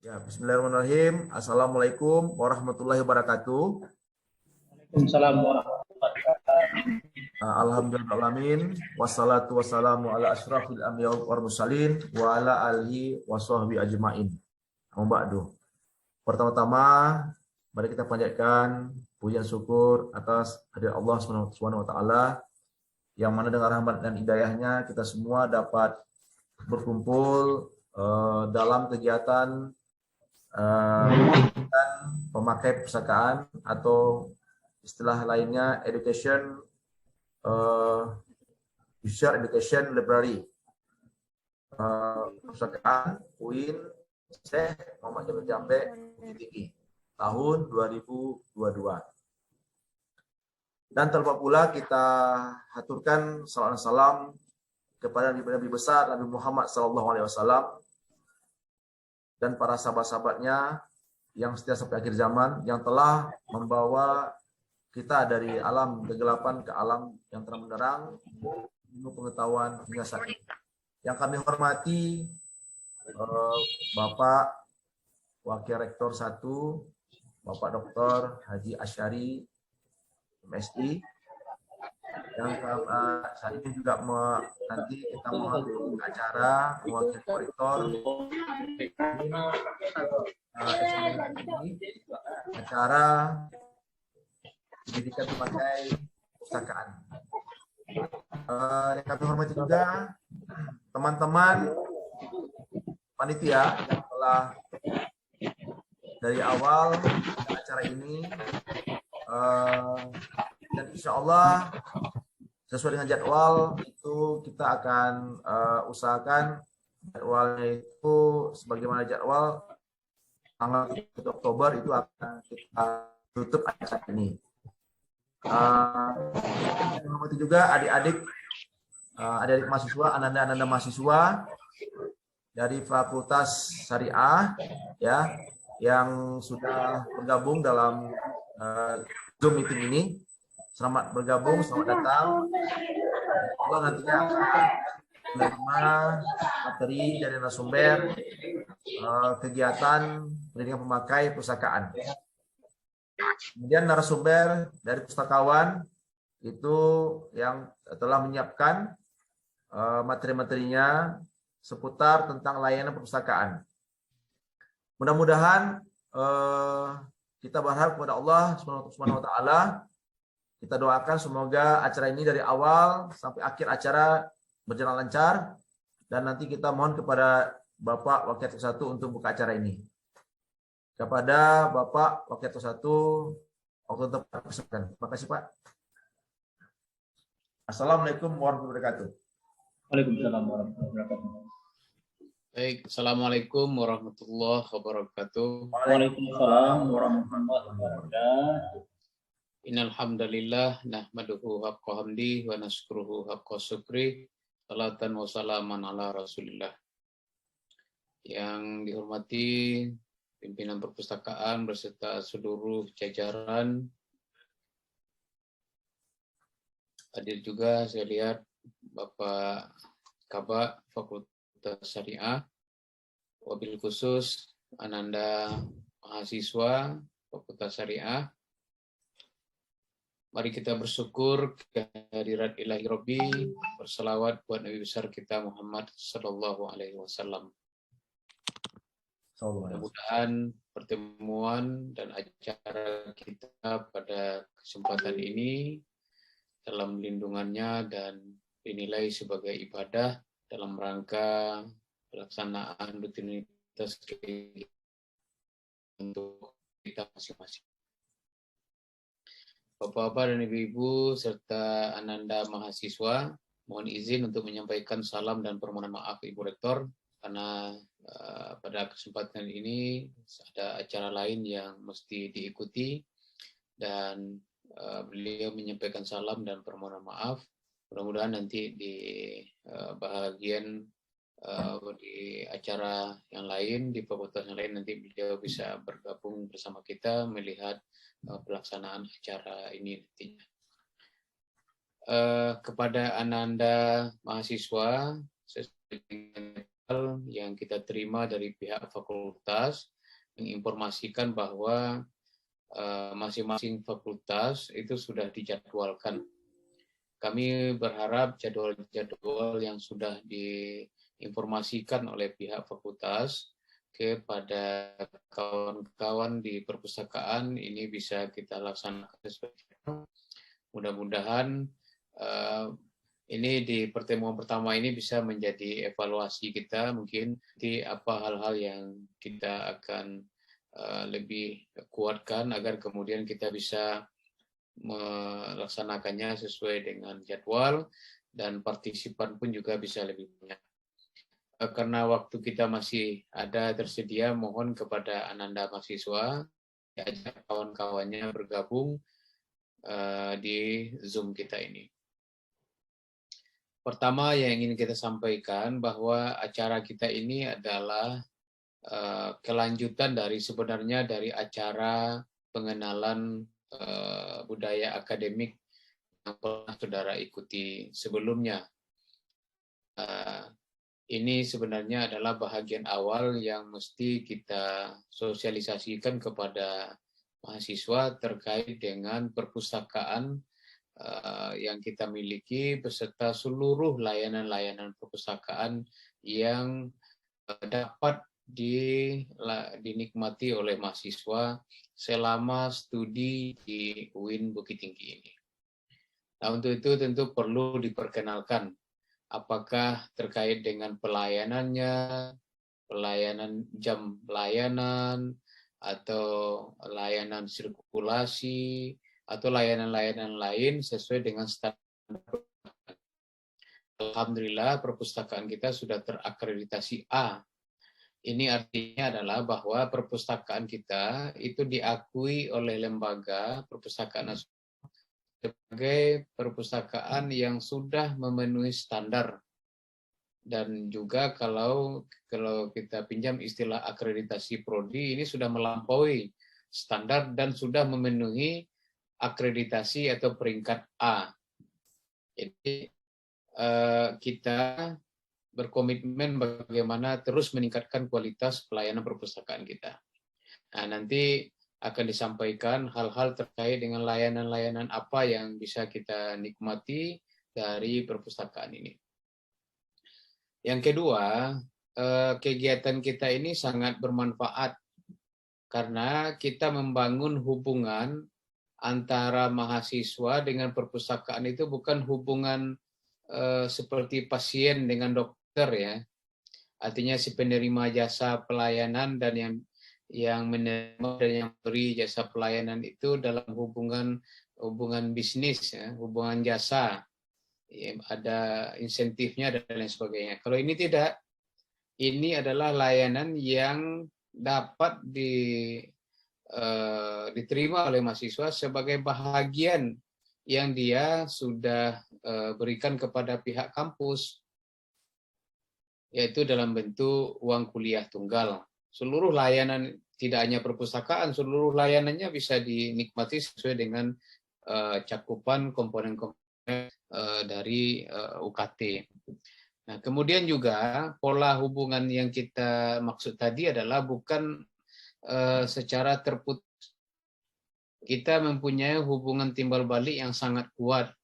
Ya, bismillahirrahmanirrahim. Assalamualaikum warahmatullahi wabarakatuh. Waalaikumsalam warahmatullahi wabarakatuh. Alhamdulillahirrahmanirrahim. Wassalatu wassalamu ala asyrafil anbiya wal mursalin wa ala alihi wa sahbihi ajmain. Amma ba'du. Pertama-tama, mari kita panjatkan pujian syukur atas hadirat Allah Subhanahu wa taala yang mana dengan rahmat dan hidayahnya kita semua dapat berkumpul dalam kegiatan pemakai perpustakaan atau istilah lainnya education user education library perpustakaan UIN Syekh Muhammad Jamil Jambe Bukit Tinggi tahun 2022. Dan terlupa pula kita haturkan salawat salam kepada Nabi besar Nabi Muhammad SAW dan para sahabat-sahabatnya yang setia sampai akhir zaman, yang telah membawa kita dari alam kegelapan ke alam yang terang benderang, ilmu pengetahuan hingga saat ini. Yang kami hormati Bapak Wakil Rektor 1, Bapak Dr. Haji Asyari, MSI, yang saat ini juga nanti kita menghadiri acara wakil rektor acara pendidikan memakai perpustakaan. Yang kami hormati juga teman-teman panitia yang telah dari awal acara ini dan insya Allah sesuai dengan jadwal itu kita akan usahakan jadwalnya itu sebagaimana jadwal tanggal 1 Oktober itu akan kita tutup acara ini. Menghormati juga adik-adik mahasiswa, ananda mahasiswa dari Fakultas Syariah ya yang sudah bergabung dalam Zoom meeting ini. Selamat bergabung, selamat datang. Allah nantinya akan menerima materi dari narasumber kegiatan pendidikan pemakai perpustakaan. Kemudian narasumber dari pustakawan itu yang telah menyiapkan materi-materinya seputar tentang layanan perpustakaan. Mudah-mudahan kita berharap kepada Allah Subhanahu wa taala. Kita doakan semoga acara ini dari awal sampai akhir acara berjalan lancar dan nanti kita mohon kepada Bapak Wakil Rektor 1 untuk buka acara ini. Kepada Bapak Wakil Rektor 1 waktu untuk persilakan. Terima kasih Pak. Assalamualaikum warahmatullahi wabarakatuh. Waalaikumsalam warahmatullahi wabarakatuh. Baik, Assalamualaikum warahmatullahi wabarakatuh. Waalaikumsalam warahmatullahi wabarakatuh. Innal hamdalillah nahmaduhu haqqa hamdi wa nasykuruhu haqqa syukri. Salatan wa salaman ala Rasulillah. Yang dihormati pimpinan perpustakaan beserta seluruh jajaran. Hadir juga saya lihat Bapak Kabak Fakultas Syariah, wabil khusus ananda mahasiswa Fakultas Syariah. Mari kita bersyukur kehadirat Ilahi Rabbi, berselawat buat Nabi besar kita Muhammad Sallallahu Alaihi Wasallam. Mudah-mudahan pertemuan dan acara kita pada kesempatan ini dalam lindungannya dan dinilai sebagai ibadah dalam rangka pelaksanaan rutinitas untuk kita masing-masing. Bapak-bapak dan ibu-ibu serta ananda mahasiswa, mohon izin untuk menyampaikan salam dan permohonan maaf Ibu Rektor karena pada kesempatan ini ada acara lain yang mesti diikuti dan beliau menyampaikan salam dan permohonan maaf. Mudah-mudahan nanti di bahagian di acara yang lain, di fakultas yang lain nanti beliau bisa bergabung bersama kita melihat pelaksanaan acara ini nantinya. Kepada ananda mahasiswa, sesuai dengan yang kita terima dari pihak fakultas menginformasikan bahwa masing-masing fakultas itu sudah dijadwalkan. Kami berharap jadwal-jadwal yang sudah diinformasikan oleh pihak fakultas kepada kawan-kawan di perpustakaan ini bisa kita laksanakan sesuai. Mudah-mudahan ini di pertemuan pertama ini bisa menjadi evaluasi kita, mungkin di apa hal-hal yang kita akan lebih kuatkan agar kemudian kita bisa melaksanakannya sesuai dengan jadwal dan partisipan pun juga bisa lebih banyak. Karena waktu kita masih ada tersedia, mohon kepada Ananda mahasiswa diajak kawan-kawannya bergabung di Zoom kita ini. Pertama yang ingin kita sampaikan bahwa acara kita ini adalah kelanjutan dari sebenarnya dari acara pengenalan budaya akademik yang pernah saudara ikuti sebelumnya. Ini sebenarnya adalah bahagian awal yang mesti kita sosialisasikan kepada mahasiswa terkait dengan perpustakaan yang kita miliki beserta seluruh layanan-layanan perpustakaan yang dapat dinikmati oleh mahasiswa selama studi di UIN Bukit Tinggi ini. Nah, untuk itu tentu perlu diperkenalkan apakah terkait dengan pelayanannya, pelayanan jam pelayanan, atau layanan sirkulasi, atau layanan-layanan lain sesuai dengan standar. Alhamdulillah perpustakaan kita sudah terakreditasi A. Ini artinya adalah bahwa perpustakaan kita itu diakui oleh lembaga perpustakaan nasional sebagai perpustakaan yang sudah memenuhi standar. Dan juga kalau kita pinjam istilah akreditasi prodi, ini sudah melampaui standar dan sudah memenuhi akreditasi atau peringkat A. Jadi kita berkomitmen bagaimana terus meningkatkan kualitas pelayanan perpustakaan kita. Nah, nanti akan disampaikan hal-hal terkait dengan layanan-layanan apa yang bisa kita nikmati dari perpustakaan ini. Yang kedua, kegiatan kita ini sangat bermanfaat karena kita membangun hubungan antara mahasiswa dengan perpustakaan itu bukan hubungan seperti pasien dengan dokter ya, artinya si penerima jasa pelayanan dan yang menerima dan yang beri jasa pelayanan itu dalam hubungan bisnis ya, hubungan jasa ya, ada insentifnya dan lain sebagainya. Kalau ini tidak, ini adalah layanan yang dapat diterima oleh mahasiswa sebagai bahagian yang dia sudah berikan kepada pihak kampus, yaitu dalam bentuk uang kuliah tunggal. Seluruh layanan, tidak hanya perpustakaan, seluruh layanannya bisa dinikmati sesuai dengan cakupan komponen-komponen dari UKT. Nah, kemudian juga pola hubungan yang kita maksud tadi adalah bukan secara terputus. Kita mempunyai hubungan timbal balik yang sangat kuat.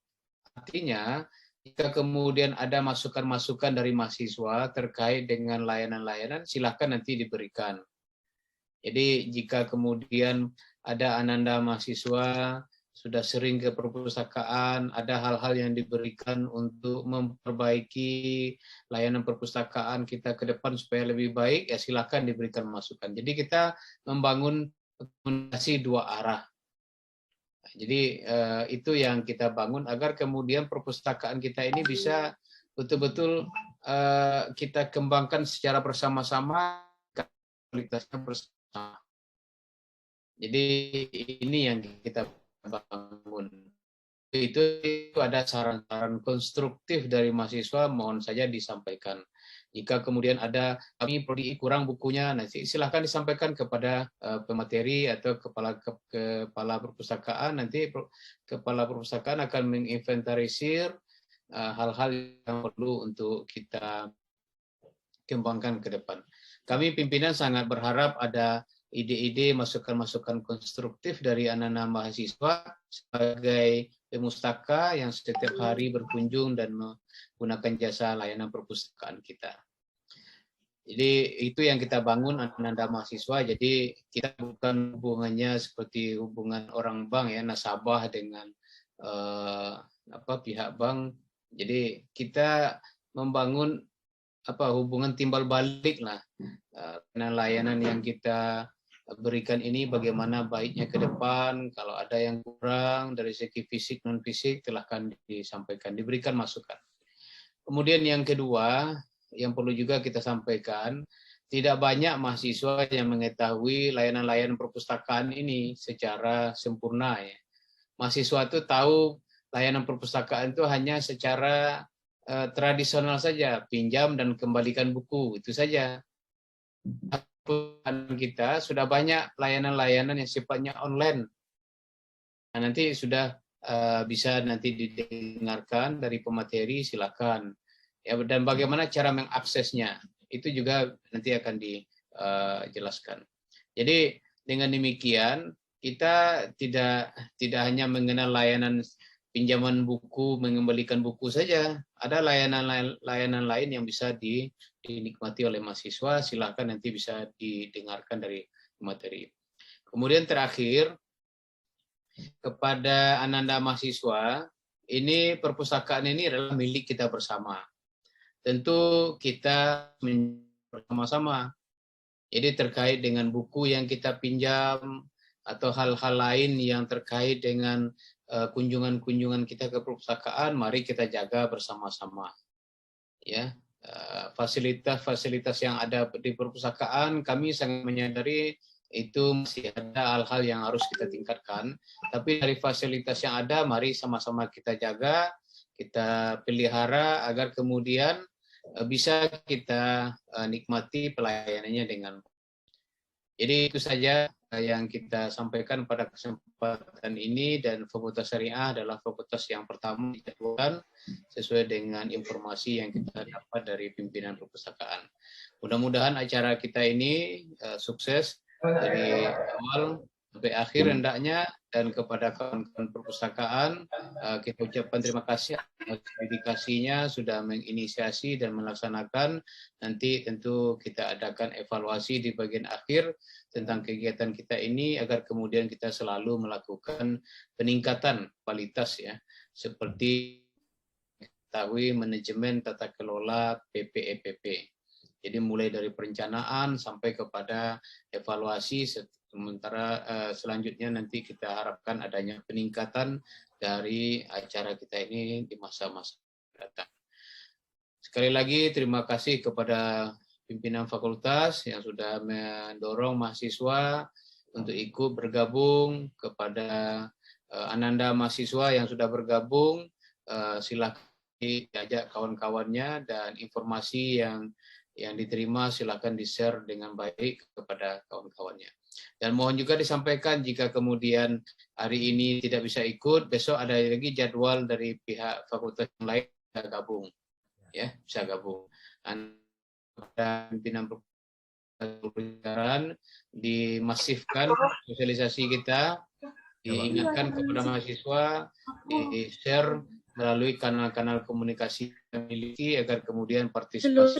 Artinya, jika kemudian ada masukan-masukan dari mahasiswa terkait dengan layanan-layanan, silakan nanti diberikan. Jadi jika kemudian ada Ananda mahasiswa sudah sering ke perpustakaan, ada hal-hal yang diberikan untuk memperbaiki layanan perpustakaan kita ke depan supaya lebih baik, ya silakan diberikan masukan. Jadi kita membangun komunikasi dua arah. Jadi itu yang kita bangun agar kemudian perpustakaan kita ini bisa betul-betul kita kembangkan secara bersama-sama, kualitasnya bersama. Jadi ini yang kita bangun. Itu ada saran-saran konstruktif dari mahasiswa, mohon saja disampaikan. Jika kemudian ada kami prodi kurang bukunya, nanti silahkan disampaikan kepada pemateri atau kepala perpustakaan. Nanti kepala perpustakaan akan menginventarisir hal-hal yang perlu untuk kita kembangkan ke depan. Kami pimpinan sangat berharap ada ide-ide, masukan-masukan konstruktif dari anak-anak mahasiswa sebagai pemustaka yang setiap hari berkunjung dan menggunakan jasa layanan perpustakaan kita. Jadi itu yang kita bangun anak-anak mahasiswa. Jadi kita bukan hubungannya seperti hubungan orang bank ya, nasabah dengan pihak bank. Jadi kita membangun hubungan timbal balik lah. Karena layanan yang kita berikan ini bagaimana baiknya ke depan. Kalau ada yang kurang dari segi fisik non fisik silahkan disampaikan, diberikan masukan. Kemudian yang kedua yang perlu juga kita sampaikan, tidak banyak mahasiswa yang mengetahui layanan-layanan perpustakaan ini secara sempurna ya. Mahasiswa itu tahu layanan perpustakaan itu hanya secara tradisional saja, pinjam dan kembalikan buku, itu saja. Kita sudah banyak layanan-layanan yang sifatnya online. Nah, nanti sudah bisa nanti didengarkan dari pemateri, silakan. Ya, dan bagaimana cara mengaksesnya, itu juga nanti akan dijelaskan. Jadi dengan demikian kita tidak hanya mengenal layanan pinjaman buku, mengembalikan buku saja. Ada layanan lain yang bisa dinikmati oleh mahasiswa, silakan nanti bisa didengarkan dari materi. Kemudian terakhir, kepada anak-anak mahasiswa, ini perpustakaan ini adalah milik kita bersama. Tentu kita bersama-sama. Jadi terkait dengan buku yang kita pinjam, atau hal-hal lain yang terkait dengan kunjungan-kunjungan kita ke perpustakaan, mari kita jaga bersama-sama. Ya, fasilitas-fasilitas yang ada di perpustakaan, kami sangat menyadari itu masih ada hal-hal yang harus kita tingkatkan. Tapi dari fasilitas yang ada, mari sama-sama kita jaga, kita pelihara agar kemudian bisa kita nikmati pelayanannya dengan. Jadi itu saja yang kita sampaikan pada kesempatan ini, dan Fakultas Syariah adalah fakultas yang pertama dijadwalkan sesuai dengan informasi yang kita dapat dari pimpinan perpustakaan. Mudah-mudahan acara kita ini sukses dari awal sampai akhir hendaknya, dan kepada kawan-kawan perpustakaan kita ucapkan terima kasih atas dedikasinya sudah menginisiasi dan melaksanakan. Nanti tentu kita adakan evaluasi di bagian akhir tentang kegiatan kita ini agar kemudian kita selalu melakukan peningkatan kualitas ya, seperti ketahui manajemen tata kelola PPEPP. Jadi mulai dari perencanaan sampai kepada evaluasi, sementara selanjutnya nanti kita harapkan adanya peningkatan dari acara kita ini di masa-masa datang. Sekali lagi terima kasih kepada pimpinan fakultas yang sudah mendorong mahasiswa untuk ikut bergabung, kepada ananda mahasiswa yang sudah bergabung, silakan diajak kawan-kawannya, dan informasi yang diterima silakan di-share dengan baik kepada kawan-kawannya. Dan mohon juga disampaikan jika kemudian hari ini tidak bisa ikut, besok ada lagi jadwal dari pihak fakultas yang lain bisa gabung. Ya, bisa gabung. Dan pimpinan perputaran dimasifkan sosialisasi kita, diingatkan kepada mahasiswa, di-share melalui kanal-kanal komunikasi yang dimiliki agar kemudian partisipasi. Itu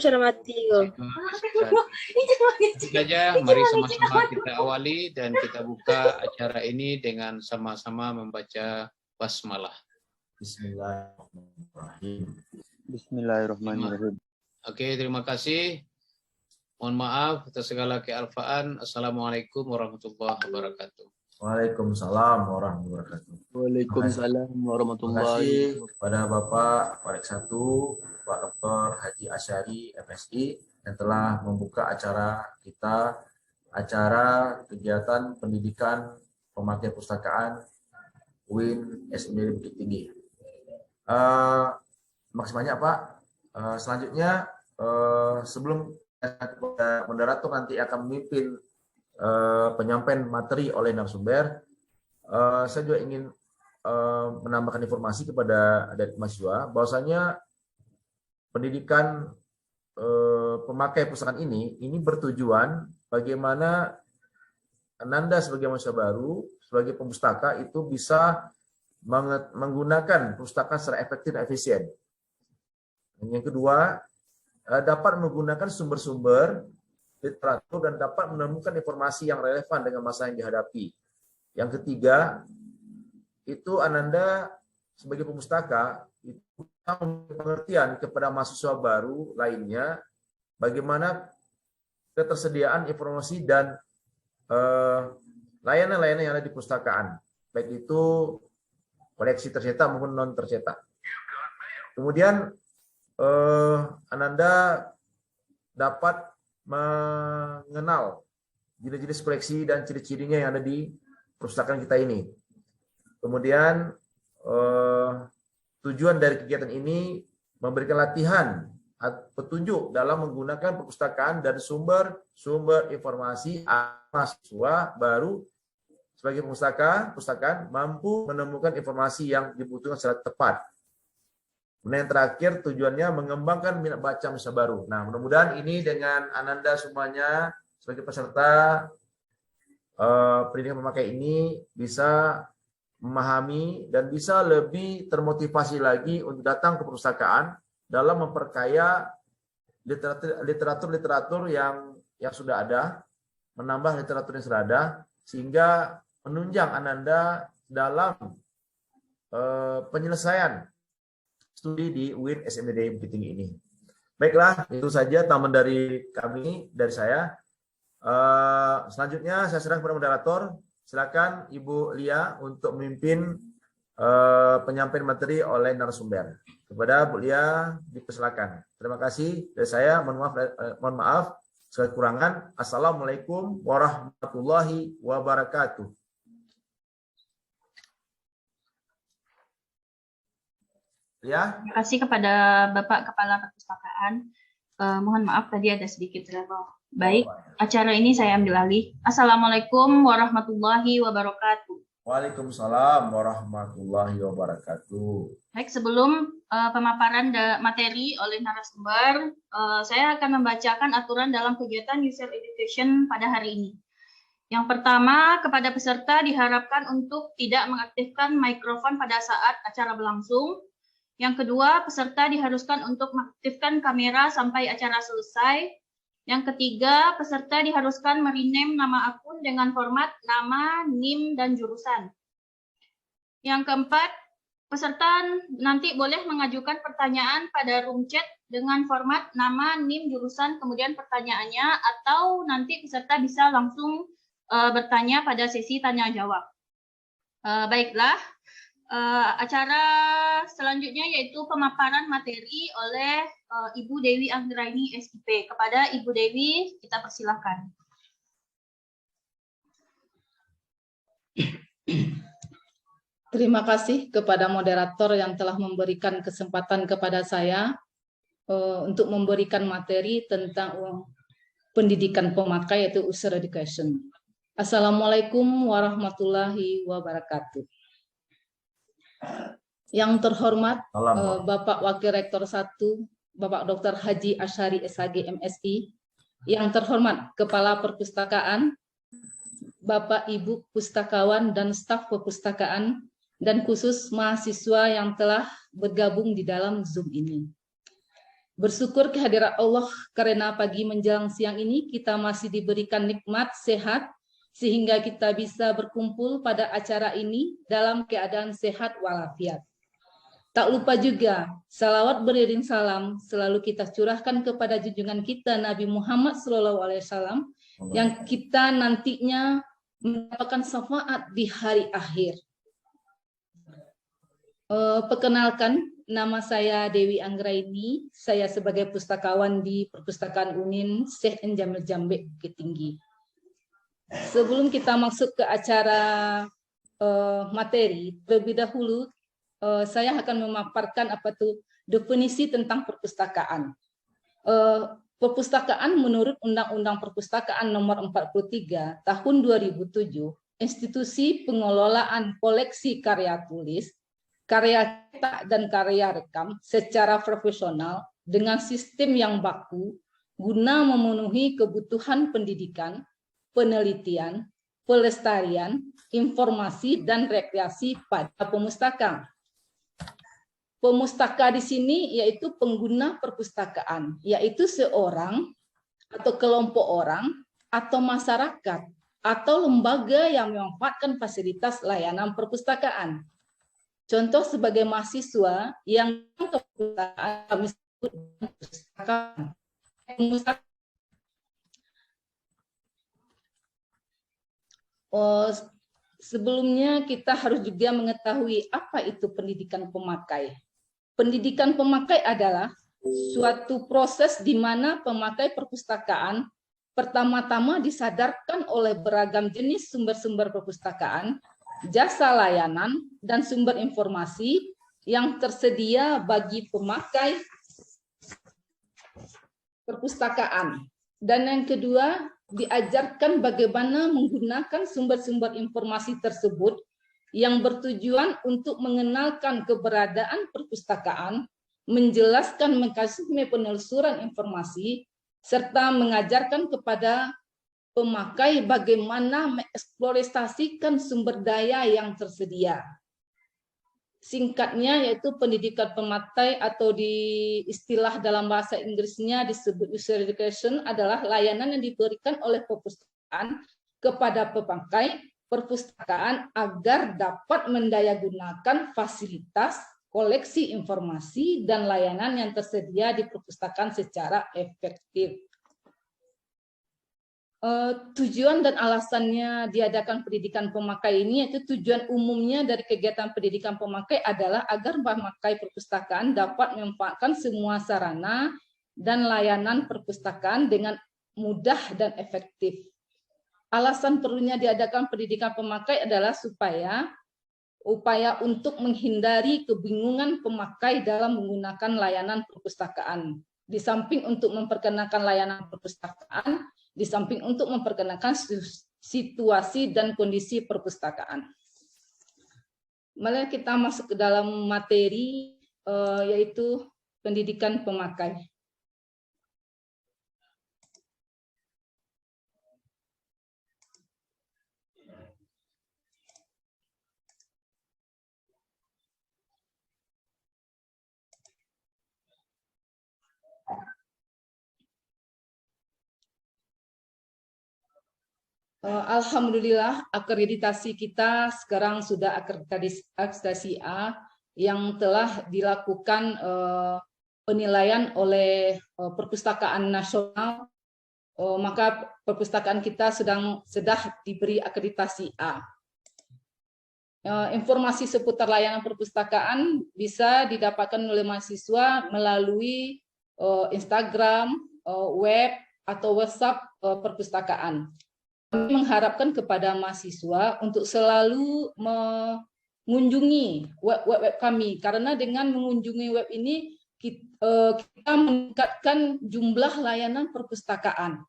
saja, mari sama-sama kita awali dan kita buka acara ini dengan sama-sama membaca basmalah. Bismillahirrahmanirrahim. Bismillahirrahmanirrahim. Oke, terima kasih. Mohon maaf atas segala kealfaan. Assalamualaikum warahmatullahi wabarakatuh. Waalaikumsalam warahmatullahi wabarakatuh. Waalaikumsalam Terima warahmatullahi kasih kepada Bapak Parek 1, Pak Dr. Haji Asyari, FSI, yang telah membuka acara kita, acara kegiatan pendidikan pemakaian perpustakaan UIN SMD Bukit Tinggi. Terima kasih banyak Pak. Selanjutnya, sebelum moderator nanti akan memimpin penyampaian materi oleh narasumber, saya juga ingin menambahkan informasi kepada adik mahasiswa bahwasanya pendidikan pemakai perpustakaan ini bertujuan bagaimana Ananda sebagai mahasiswa baru, sebagai pemustaka itu bisa menggunakan perpustakaan secara efektif dan efisien. Yang kedua, dapat menggunakan sumber-sumber literatur dan dapat menemukan informasi yang relevan dengan masalah yang dihadapi. Yang ketiga, itu Ananda sebagai pemustaka itu pengertian kepada mahasiswa baru lainnya bagaimana ketersediaan informasi dan layanan-layanan yang ada di perpustakaan, baik itu koleksi tercetak maupun non tercetak. Kemudian Ananda dapat mengenal jenis-jenis koleksi dan ciri-cirinya yang ada di perpustakaan kita ini. Kemudian tujuan dari kegiatan ini memberikan latihan petunjuk dalam menggunakan perpustakaan dan sumber informasi mahasiswa baru sebagai perpustakaan mampu menemukan informasi yang dibutuhkan secara tepat. Kemudian yang terakhir tujuannya mengembangkan minat baca mahasiswa baru. Nah, mudah-mudahan ini dengan Ananda semuanya sebagai peserta pendidikan pemakai ini bisa memahami dan bisa lebih termotivasi lagi untuk datang ke perpustakaan dalam memperkaya literatur yang sudah ada, menambah literatur yang sudah ada, sehingga menunjang Ananda dalam penyelesaian studi di UIN SMDD Bukit Tinggi ini. Baiklah, itu saja tambahan dari kami, dari saya. Selanjutnya saya serahkan kepada moderator. Silakan Ibu Lia untuk memimpin penyampaian materi oleh narasumber. Kepada Bu Lia dipersilakan. Terima kasih dari saya. Mohon maaf segala kekurangan. Assalamualaikum warahmatullahi wabarakatuh. Ya. Terima kasih kepada Bapak Kepala Perpustakaan. Mohon maaf tadi ada sedikit trouble. Baik, acara ini saya ambil alih. Assalamualaikum warahmatullahi wabarakatuh. Waalaikumsalam warahmatullahi wabarakatuh. Baik, sebelum pemaparan materi oleh narasumber, saya akan membacakan aturan dalam kegiatan User Education pada hari ini. Yang pertama, kepada peserta diharapkan untuk tidak mengaktifkan mikrofon pada saat acara berlangsung. Yang kedua, peserta diharuskan untuk mengaktifkan kamera sampai acara selesai. Yang ketiga, peserta diharuskan merename nama akun dengan format nama, NIM, dan jurusan. Yang keempat, peserta nanti boleh mengajukan pertanyaan pada room chat dengan format nama, NIM, jurusan, kemudian pertanyaannya, atau nanti peserta bisa langsung bertanya pada sesi tanya-jawab. Baiklah. Acara selanjutnya yaitu pemaparan materi oleh Ibu Dewi Anggraini SIP. Kepada Ibu Dewi, kita persilahkan. Terima kasih kepada moderator yang telah memberikan kesempatan kepada saya untuk memberikan materi tentang pendidikan pemakai yaitu User Education. Assalamualaikum warahmatullahi wabarakatuh. Yang terhormat Bapak Wakil Rektor 1, Bapak Dr. Haji Asyari SHG MSI, yang terhormat Kepala Perpustakaan, Bapak Ibu Pustakawan dan staf perpustakaan, dan khusus mahasiswa yang telah bergabung di dalam Zoom ini. Bersyukur kehadirat Allah karena pagi menjelang siang ini kita masih diberikan nikmat sehat, sehingga kita bisa berkumpul pada acara ini dalam keadaan sehat walafiat. Tak lupa juga, salawat beriring salam selalu kita curahkan kepada junjungan kita Nabi Muhammad SAW yang kita nantinya mendapatkan syafaat di hari akhir. Perkenalkan, nama saya Dewi Anggraini. Saya sebagai pustakawan di Perpustakaan UNIN Syekh Jamil Jambe Bukit Tinggi. Sebelum kita masuk ke acara materi, terlebih dahulu saya akan memaparkan apa itu definisi tentang perpustakaan. Perpustakaan menurut Undang-Undang Perpustakaan Nomor 43 Tahun 2007, institusi pengelolaan koleksi karya tulis, karya cetak dan karya rekam secara profesional dengan sistem yang baku, guna memenuhi kebutuhan pendidikan, penelitian, pelestarian, informasi, dan rekreasi pada pemustaka. Pemustaka di sini yaitu pengguna perpustakaan, yaitu seorang atau kelompok orang atau masyarakat atau lembaga yang memanfaatkan fasilitas layanan perpustakaan. Contoh sebagai mahasiswa yang ke perpustakaan kami sebut perpustakaan. Sebelumnya kita harus juga mengetahui apa itu pendidikan pemakai. Pendidikan pemakai adalah suatu proses di mana pemakai perpustakaan pertama-tama disadarkan oleh beragam jenis sumber-sumber perpustakaan, jasa layanan, dan sumber informasi yang tersedia bagi pemakai perpustakaan. Dan yang kedua, diajarkan bagaimana menggunakan sumber-sumber informasi tersebut yang bertujuan untuk mengenalkan keberadaan perpustakaan, menjelaskan mekanisme penelusuran informasi, serta mengajarkan kepada pemakai bagaimana mengeksplorasikan sumber daya yang tersedia. Singkatnya yaitu pendidikan pemakai atau di istilah dalam bahasa Inggrisnya disebut user education adalah layanan yang diberikan oleh perpustakaan kepada pemakai perpustakaan agar dapat mendayagunakan fasilitas, koleksi informasi, dan layanan yang tersedia di perpustakaan secara efektif. Tujuan dan alasannya diadakan pendidikan pemakai ini yaitu tujuan umumnya dari kegiatan pendidikan pemakai adalah agar pemakai perpustakaan dapat memanfaatkan semua sarana dan layanan perpustakaan dengan mudah dan efektif. Alasan perlunya diadakan pendidikan pemakai adalah upaya untuk menghindari kebingungan pemakai dalam menggunakan layanan perpustakaan. Di samping untuk memperkenalkan layanan perpustakaan, di samping untuk memperkenalkan situasi dan kondisi perpustakaan. Mari kita masuk ke dalam materi yaitu pendidikan pemakai. Alhamdulillah akreditasi kita sekarang sudah akreditasi A yang telah dilakukan penilaian oleh Perpustakaan Nasional, maka perpustakaan kita sudah diberi akreditasi A. Informasi seputar layanan perpustakaan bisa didapatkan oleh mahasiswa melalui Instagram, web, atau WhatsApp perpustakaan. Kami mengharapkan kepada mahasiswa untuk selalu mengunjungi web kami, karena dengan mengunjungi web ini kita meningkatkan jumlah layanan perpustakaan.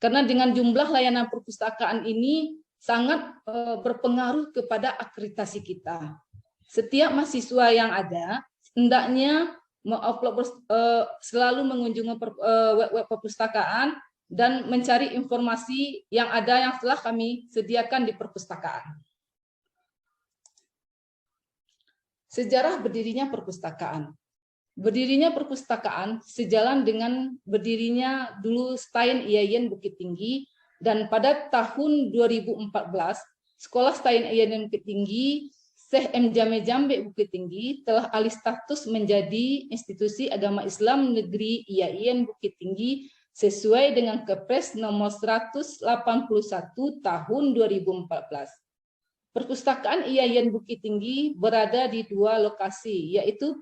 Karena dengan jumlah layanan perpustakaan ini sangat berpengaruh kepada akreditasi kita. Setiap mahasiswa yang ada hendaknya selalu mengunjungi web perpustakaan dan mencari informasi yang ada yang telah kami sediakan di perpustakaan. Sejarah berdirinya perpustakaan. Berdirinya perpustakaan sejalan dengan berdirinya dulu Stein IAIN Bukit Tinggi, dan pada tahun 2014 Sekolah Stein IAIN Bukit Tinggi Syekh M. Jammeh Jambe Bukit Tinggi telah alih status menjadi institusi agama Islam negeri IAIN Bukit Tinggi sesuai dengan Kepres nomor 181 tahun 2014. Perpustakaan IAIN Bukit Tinggi berada di dua lokasi, yaitu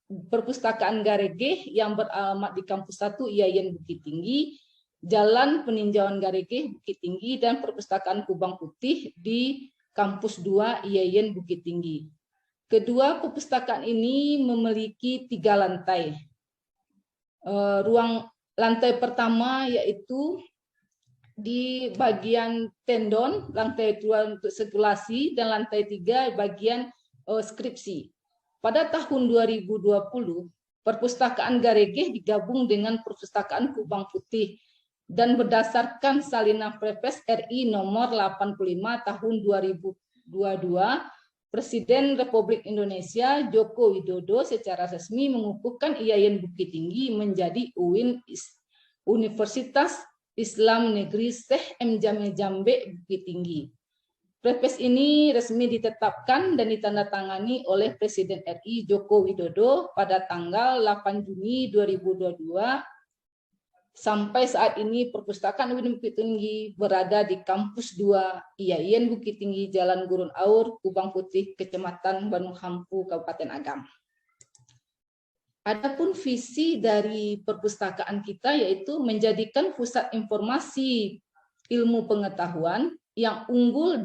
Perpustakaan Garegeh yang beralamat di Kampus 1 IAIN Bukit Tinggi, Jalan Peninjauan Garegeh Bukit Tinggi, dan Perpustakaan Kubang Putih di Kampus 2 IAIN Bukit Tinggi. Kedua perpustakaan ini memiliki 3 lantai. Lantai pertama yaitu di bagian tendon, lantai 2 untuk sirkulasi, dan lantai 3 bagian skripsi. Pada tahun 2020, Perpustakaan Garegeh digabung dengan Perpustakaan Kubang Putih dan berdasarkan Salinan Perpres RI nomor 85 tahun 2022, Presiden Republik Indonesia Joko Widodo secara resmi mengukuhkan IAIN Bukit Tinggi menjadi UIN Universitas Islam Negeri Syekh M. Jamil Jambe Bukit Tinggi. Perpres ini resmi ditetapkan dan ditandatangani oleh Presiden RI Joko Widodo pada tanggal 8 Juni 2022. Sampai saat ini Perpustakaan UIN Bukit Tinggi berada di Kampus 2 IAIN Bukit Tinggi, Jalan Gurun Aur, Kubang Putih, Kecamatan Bandung Hampu, Kabupaten Agam. Adapun visi dari perpustakaan kita yaitu menjadikan pusat informasi ilmu pengetahuan yang unggul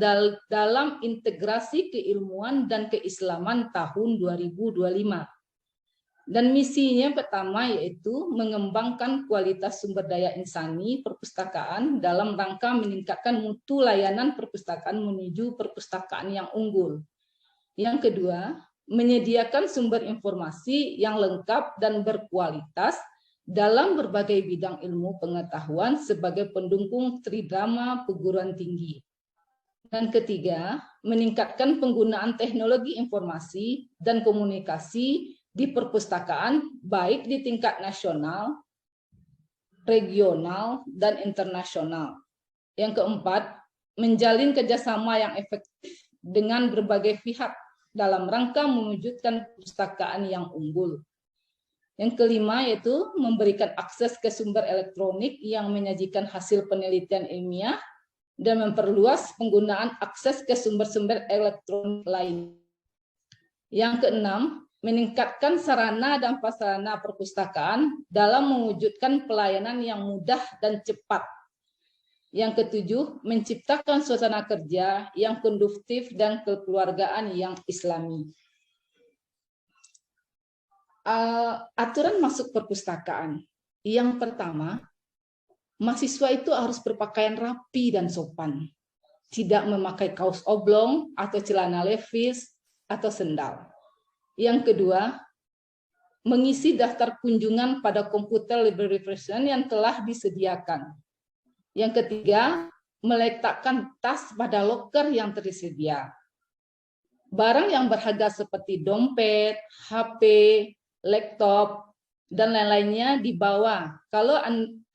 dalam integrasi keilmuan dan keislaman tahun 2025. Dan misinya pertama yaitu mengembangkan kualitas sumber daya insani perpustakaan dalam rangka meningkatkan mutu layanan perpustakaan menuju perpustakaan yang unggul. Yang kedua, menyediakan sumber informasi yang lengkap dan berkualitas dalam berbagai bidang ilmu pengetahuan sebagai pendukung tridharma perguruan tinggi. Dan ketiga, meningkatkan penggunaan teknologi informasi dan komunikasi di perpustakaan baik di tingkat nasional, regional, dan internasional. Yang keempat, menjalin kerjasama yang efektif dengan berbagai pihak dalam rangka mewujudkan perpustakaan yang unggul. Yang kelima yaitu memberikan akses ke sumber elektronik yang menyajikan hasil penelitian ilmiah dan memperluas penggunaan akses ke sumber-sumber elektronik lain. Yang keenam, meningkatkan sarana dan prasarana perpustakaan dalam mewujudkan pelayanan yang mudah dan cepat. Yang ketujuh, menciptakan suasana kerja yang kondusif dan kekeluargaan yang islami. Aturan masuk perpustakaan. Yang pertama, mahasiswa itu harus berpakaian rapi dan sopan. Tidak memakai kaos oblong atau celana levis atau sendal. Yang kedua, mengisi daftar kunjungan pada komputer library person yang telah disediakan. Yang ketiga, meletakkan tas pada loker yang tersedia. Barang yang berharga seperti dompet, HP, laptop, dan lain-lainnya dibawa. Kalau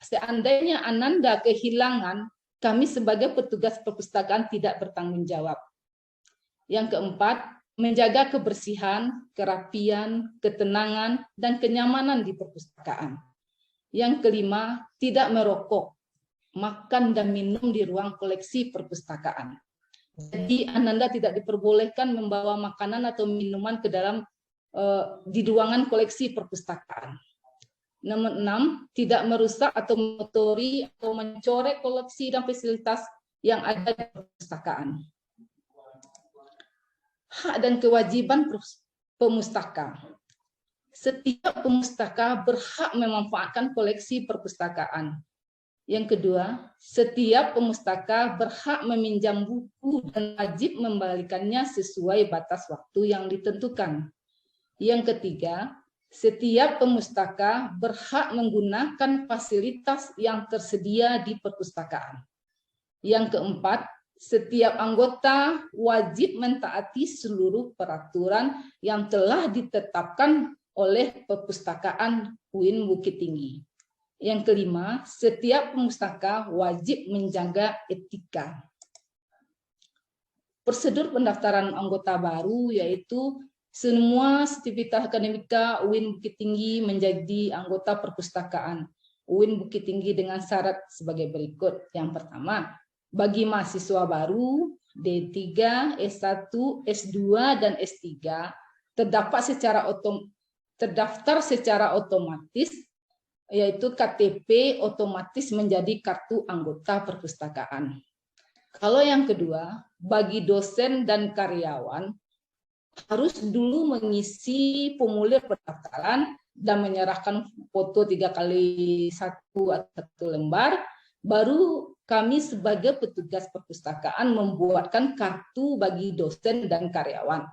seandainya Ananda kehilangan, kami sebagai petugas perpustakaan tidak bertanggung jawab. Yang keempat, menjaga kebersihan, kerapian, ketenangan, dan kenyamanan di perpustakaan. Yang kelima, tidak merokok, makan dan minum di ruang koleksi perpustakaan. Jadi Ananda tidak diperbolehkan membawa makanan atau minuman ke dalam di ruangan koleksi perpustakaan. Nomor 6, tidak merusak atau mengotori atau mencorek koleksi dan fasilitas yang ada di perpustakaan. Hak dan kewajiban pemustaka. Setiap pemustaka berhak memanfaatkan koleksi perpustakaan. Yang kedua, setiap pemustaka berhak meminjam buku dan wajib membalikannya sesuai batas waktu yang ditentukan. Yang ketiga, setiap pemustaka berhak menggunakan fasilitas yang tersedia di perpustakaan. Yang keempat, setiap anggota wajib mentaati seluruh peraturan yang telah ditetapkan oleh Perpustakaan UIN Bukit Tinggi. Yang kelima, setiap pemustaka wajib menjaga etika. Prosedur pendaftaran anggota baru yaitu semua aktivitas akademika UIN Bukit Tinggi menjadi anggota perpustakaan UIN Bukit Tinggi dengan syarat sebagai berikut. Yang pertama, bagi mahasiswa baru D3, S1, S2, dan S3 terdaftar secara otomatis, yaitu KTP otomatis menjadi kartu anggota perpustakaan. Kalau yang kedua, bagi dosen dan karyawan harus dulu mengisi formulir pendaftaran dan menyerahkan foto 3x1 atau 1 lembar, baru kami sebagai petugas perpustakaan membuatkan kartu bagi dosen dan karyawan.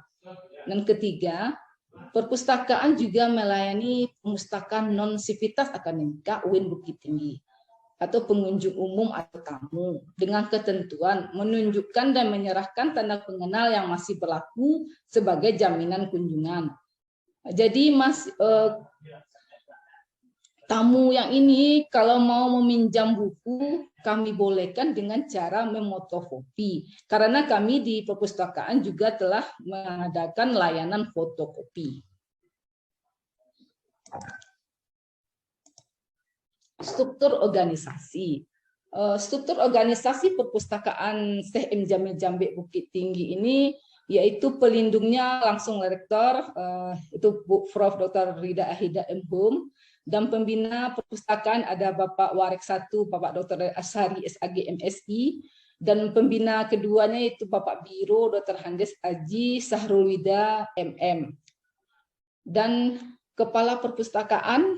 Dan ketiga, Perpustakaan juga melayani perpustakaan non-sivitas akademika UIN Bukit Tinggi atau pengunjung umum atau tamu dengan ketentuan menunjukkan dan menyerahkan tanda pengenal yang masih berlaku sebagai jaminan kunjungan. Jadi tamu yang ini kalau mau meminjam buku, kami bolehkan dengan cara memotokopi. Karena kami di perpustakaan juga telah mengadakan layanan fotokopi. Struktur organisasi. Struktur organisasi perpustakaan Syekh M. Jamil Jambe Bukit Tinggi ini yaitu pelindungnya langsung rektor, itu Bu Prof. Dr. Rida Ahida M.Hum, dan pembina perpustakaan ada Bapak Warek 1, Bapak Dr. Asyari SAG MSI, dan pembina keduanya itu Bapak Biro Dr. Handes Aji Sahrul Wida MM. Dan kepala perpustakaan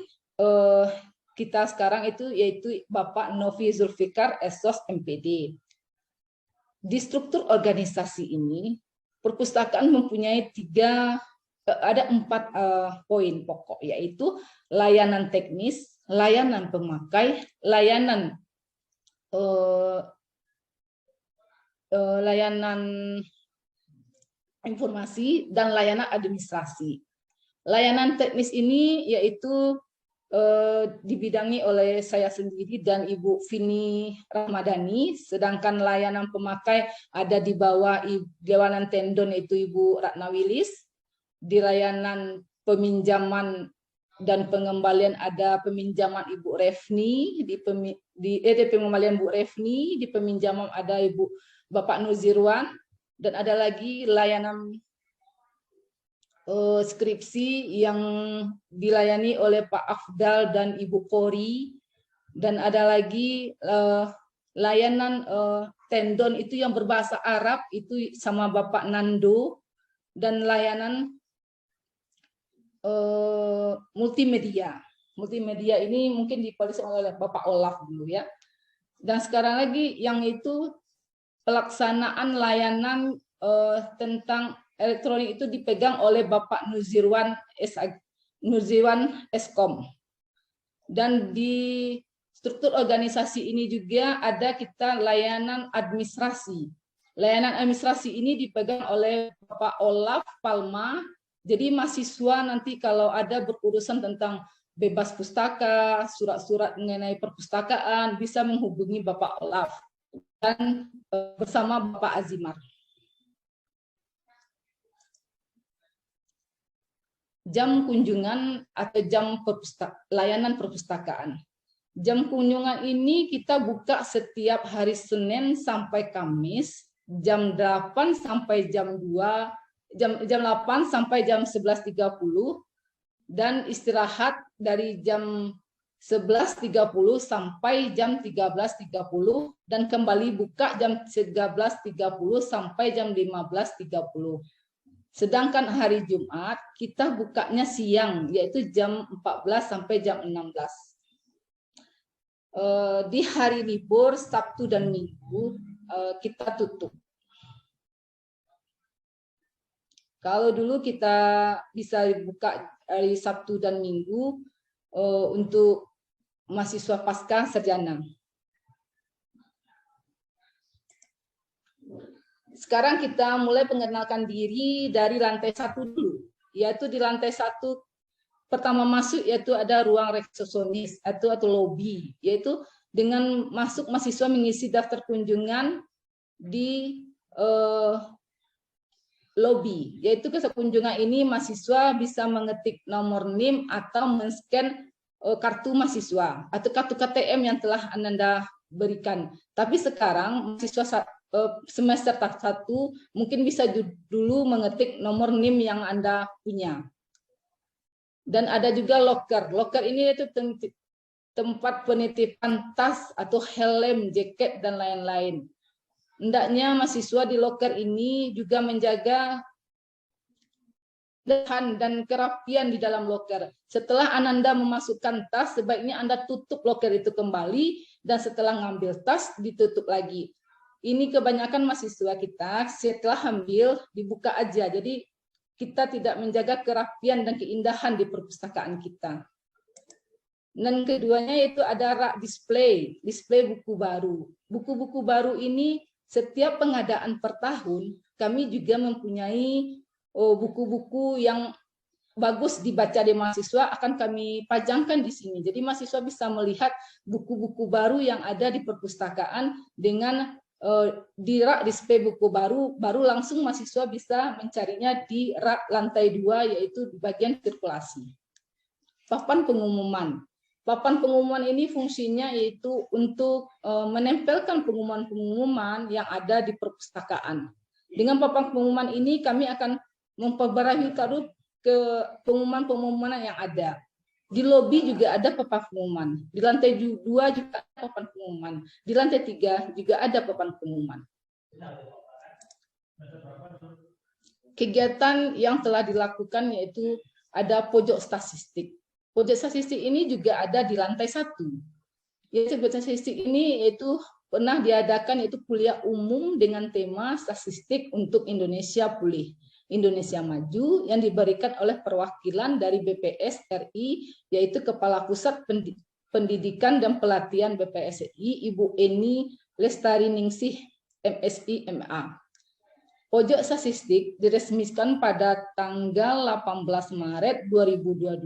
kita sekarang itu yaitu Bapak Novi Zulfikar SOS MPD. Di struktur organisasi ini, perpustakaan mempunyai ada 4 poin pokok, yaitu layanan teknis, layanan pemakai, layanan informasi, dan layanan administrasi. Layanan teknis ini yaitu dibidangi oleh saya sendiri dan Ibu Vini Ramadhani, sedangkan layanan pemakai ada di bawah Dewanan Tendon itu Ibu Ratna Wilis. Di layanan peminjaman dan pengembalian ada peminjaman Ibu Refni, di pengembalian Bu Refni, di peminjaman ada Ibu Bapak Nuzirwan, dan ada lagi layanan skripsi yang dilayani oleh Pak Afdal dan Ibu Kori, dan ada lagi layanan tendon itu yang berbahasa Arab itu sama Bapak Nando, dan layanan multimedia. Multimedia ini mungkin dipolisi oleh Bapak Olaf dulu ya. Dan sekarang lagi yang itu pelaksanaan layanan tentang elektronik itu dipegang oleh Bapak Nuzirwan Eskom. Dan di struktur organisasi ini juga ada kita layanan administrasi. Layanan administrasi ini dipegang oleh Bapak Olaf Palma. Jadi mahasiswa nanti kalau ada berurusan tentang bebas pustaka, surat-surat mengenai perpustakaan, bisa menghubungi Bapak Olaf dan bersama Bapak Azimar. Jam kunjungan atau jam layanan perpustakaan. Jam kunjungan ini kita buka setiap hari Senin sampai Kamis, jam 8 sampai jam 2, jam 8 sampai jam 11.30, dan istirahat dari jam 11.30 sampai jam 13.30, dan kembali buka jam 13.30 sampai jam 15.30. Sedangkan hari Jumat kita bukanya siang, yaitu jam 14 sampai jam 16. Di hari libur Sabtu dan Minggu kita tutup. Kalau dulu kita bisa buka hari Sabtu dan Minggu untuk mahasiswa pasca sarjana. Sekarang kita mulai mengenalkan diri dari lantai 1 dulu, yaitu di lantai 1 pertama masuk yaitu ada ruang resepsionis atau lobby, yaitu dengan masuk mahasiswa mengisi daftar kunjungan di lobby, yaitu ke kunjungan ini mahasiswa bisa mengetik nomor NIM atau men-scan kartu mahasiswa atau kartu KTM yang telah Anda berikan. Tapi sekarang mahasiswa semester 1 mungkin bisa dulu mengetik nomor NIM yang Anda punya. Dan ada juga locker. Locker ini itu tempat penitipan tas atau helm, jaket, dan lain-lain. Hendaknya mahasiswa di locker ini juga menjaga dan kerapian di dalam locker. Setelah Anda memasukkan tas, sebaiknya Anda tutup locker itu kembali, dan setelah ngambil tas, ditutup lagi. Ini kebanyakan mahasiswa kita setelah ambil dibuka aja. Jadi kita tidak menjaga kerapian dan keindahan di perpustakaan kita. Dan keduanya yaitu ada rak display buku baru. Buku-buku baru ini setiap pengadaan per tahun kami juga mempunyai buku-buku yang bagus dibaca di mahasiswa akan kami pajangkan di sini. Jadi mahasiswa bisa melihat buku-buku baru yang ada di perpustakaan dengan di rak display buku baru langsung mahasiswa bisa mencarinya di rak lantai 2 yaitu di bagian sirkulasi. Papan pengumuman. Papan pengumuman ini fungsinya yaitu untuk menempelkan pengumuman-pengumuman yang ada di perpustakaan. Dengan papan pengumuman ini kami akan memperbarui ke pengumuman-pengumuman yang ada. Di lobi juga ada papan pengumuman. Di lantai 2 juga ada papan pengumuman. Di lantai 3 juga ada papan pengumuman. Kegiatan yang telah dilakukan yaitu ada pojok statistik. Pojok statistik ini juga ada di lantai 1. Yaitu pojok statistik ini yaitu pernah diadakan yaitu kuliah umum dengan tema statistik untuk Indonesia Pulih. Indonesia Maju yang diberikan oleh perwakilan dari BPS RI yaitu Kepala Pusat Pendidikan dan Pelatihan BPS RI Ibu Eni Lestari Ningsih MSI MA. Pojok statistik diresmikan pada tanggal 18 Maret 2022.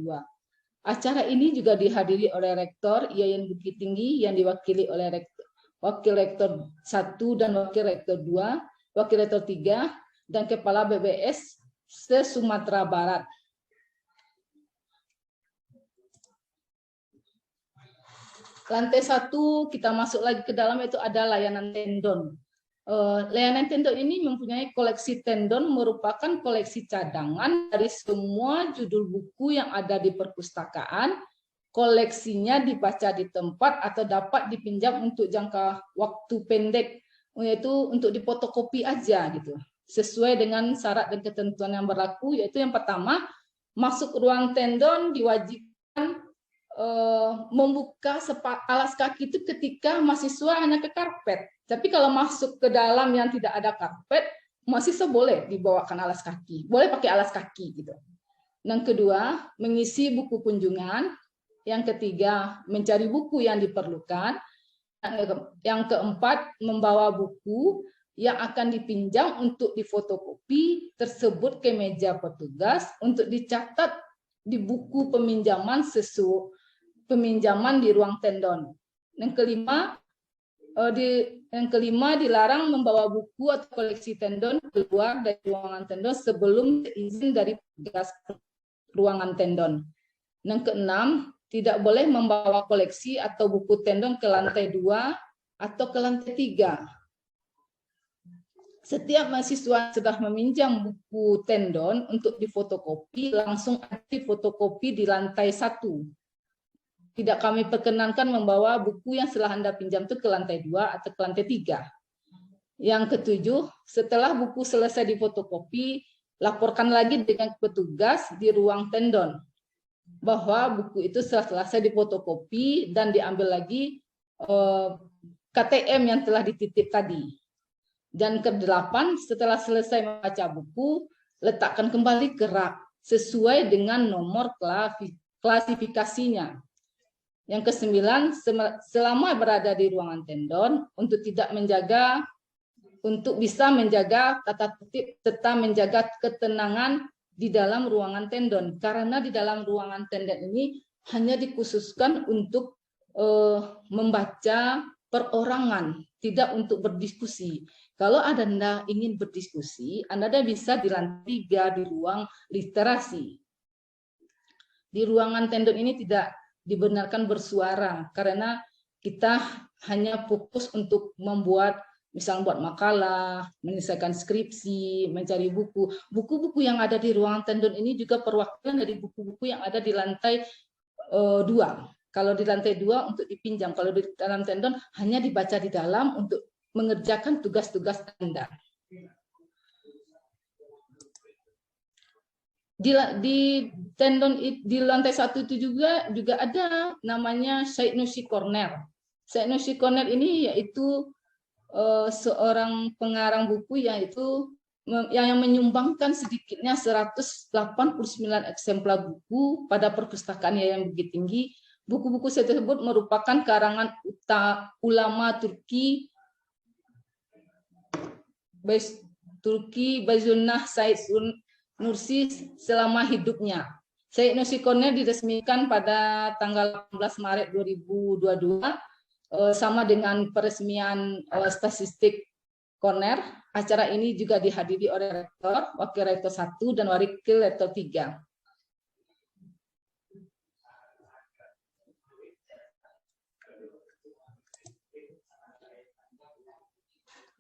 Acara ini juga dihadiri oleh Rektor IAIN Bukit Tinggi yang diwakili oleh Wakil Rektor 1 dan Wakil Rektor 2, Wakil Rektor 3, dan Kepala BBS se-Sumatera Barat. Lantai 1 kita masuk lagi ke dalam itu ada layanan tendon. Layanan tendon ini mempunyai koleksi tendon merupakan koleksi cadangan dari semua judul buku yang ada di perpustakaan. Koleksinya dibaca di tempat atau dapat dipinjam untuk jangka waktu pendek, yaitu untuk difotokopi aja gitu. Sesuai dengan syarat dan ketentuan yang berlaku, yaitu yang pertama, masuk ruang tendon diwajibkan membuka alas kaki itu ketika mahasiswa hanya ke karpet. Tapi kalau masuk ke dalam yang tidak ada karpet, mahasiswa boleh dibawakan alas kaki, boleh pakai alas kaki gitu. Yang kedua, mengisi buku kunjungan. Yang ketiga, mencari buku yang diperlukan. Yang keempat, membawa buku yang akan dipinjam untuk difotokopi tersebut ke meja petugas untuk dicatat di buku peminjaman peminjaman di ruang tendon. Yang kelima dilarang membawa buku atau koleksi tendon keluar dari ruangan tendon sebelum izin dari petugas ruangan tendon. Yang keenam, tidak boleh membawa koleksi atau buku tendon ke lantai 2 atau ke lantai 3. Setiap mahasiswa sudah meminjam buku tendon untuk difotokopi, langsung difotokopi di lantai 1. Tidak kami perkenankan membawa buku yang setelah Anda pinjam itu ke lantai 2 atau ke lantai 3. Yang ketujuh, setelah buku selesai difotokopi, laporkan lagi dengan petugas di ruang tendon bahwa buku itu setelah selesai difotokopi dan diambil lagi KTM yang telah dititip tadi. Dan ke-8, setelah selesai membaca buku, letakkan kembali ke rak sesuai dengan nomor klasifikasinya. Yang ke-9, selama berada di ruangan tendon untuk bisa menjaga tata tertib serta menjaga ketenangan di dalam ruangan tendon. Karena di dalam ruangan tendon ini hanya dikhususkan untuk membaca perorangan, tidak untuk berdiskusi. Kalau Anda ingin berdiskusi, Anda bisa di lantai 3 di ruang literasi. Di ruangan tendon ini tidak dibenarkan bersuara karena kita hanya fokus untuk membuat, misalnya buat makalah, menyelesaikan skripsi, mencari buku. Buku-buku yang ada di ruangan tendon ini juga perwakilan dari buku-buku yang ada di lantai 2. Kalau di lantai 2 untuk dipinjam, kalau di dalam tendon hanya dibaca di dalam untuk mengerjakan tugas-tugas Anda. Di tendon di lantai 1 itu juga ada namanya Syed Nursi Corner. Syed Nursi Corner ini yaitu seorang pengarang buku yaitu yang menyumbangkan sedikitnya 189 eksemplar buku pada perpustakaan Yayasan Bukit Tinggi. Buku-buku tersebut merupakan karangan ulama Turki Baizunnah Said Nursi selama hidupnya. Said Nursi Corner diresmikan pada tanggal 18 Maret 2022 sama dengan peresmian statistik Corner. Acara ini juga dihadiri oleh rektor, wakil rektor 1 dan wakil rektor 3.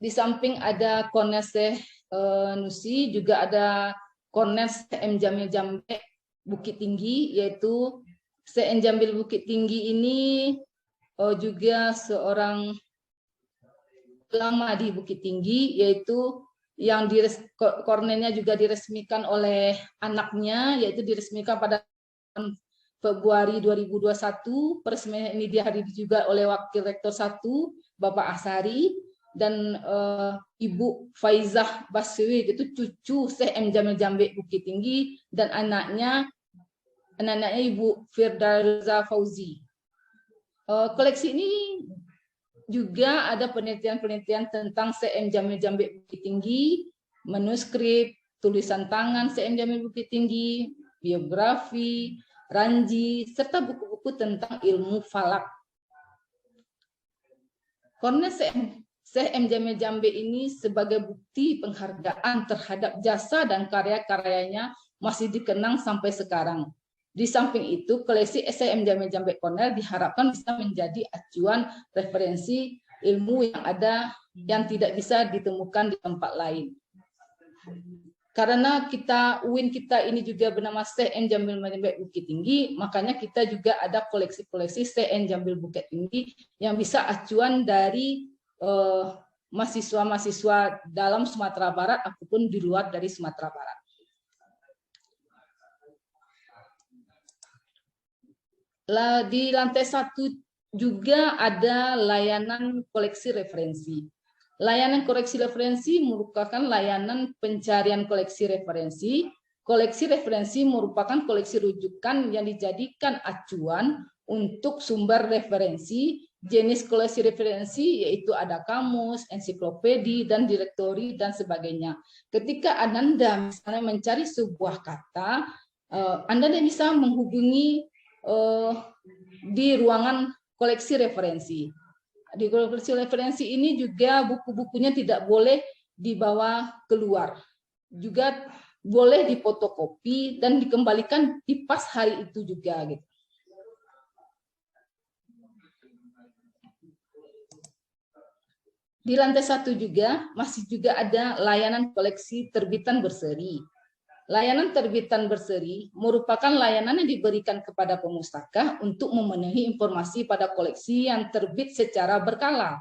Di samping ada Corner Syekh Nusi, juga ada Corner Syekh M. Jamil Jambe Bukit Tinggi, yaitu Syekh M. Jamil Bukit Tinggi ini juga seorang ulama di Bukit Tinggi, yaitu yang Cornernya juga diresmikan oleh anaknya, yaitu diresmikan pada Februari 2021. Peresmian ini dihadiri juga oleh wakil rektor 1 Bapak Asari dan Ibu Faizah Basri, itu cucu Syekh M. Jamil Jambe Bukit Tinggi, dan anaknya Ibu Firdausa Fauzi. Koleksi ini juga ada penelitian-penelitian tentang Syekh M. Jamil Jambe Bukit Tinggi, manuskrip, tulisan tangan Syekh M. Jamil Bukit Tinggi, biografi, ranji, serta buku-buku tentang ilmu falak. Corner Syekh M. Jamil Jambe ini sebagai bukti penghargaan terhadap jasa dan karya-karyanya masih dikenang sampai sekarang. Di samping itu, koleksi Syekh M. Jamil Jambe Corner diharapkan bisa menjadi acuan referensi ilmu yang tidak bisa ditemukan di tempat lain. Karena UIN kita ini juga bernama Syekh M. Jamil Jambe Bukit Tinggi, makanya kita juga ada koleksi-koleksi Syekh M. Jamil Bukit Tinggi yang bisa acuan dari mahasiswa-mahasiswa dalam Sumatera Barat ataupun di luar dari Sumatera Barat. Di lantai 1 juga ada layanan koleksi referensi. Layanan koleksi referensi merupakan layanan pencarian koleksi referensi. Koleksi referensi merupakan koleksi rujukan yang dijadikan acuan untuk sumber referensi. Jenis koleksi referensi yaitu ada kamus, ensiklopedi, dan direktori, dan sebagainya. Ketika Anda misalnya mencari sebuah kata, Anda bisa menghubungi di ruangan koleksi referensi. Di koleksi referensi ini juga buku-bukunya tidak boleh dibawa keluar. Juga boleh difotokopi dan dikembalikan di pas hari itu juga gitu. Di lantai 1 juga masih juga ada layanan koleksi terbitan berseri. Layanan terbitan berseri merupakan layanan yang diberikan kepada pemustaka untuk memenuhi informasi pada koleksi yang terbit secara berkala.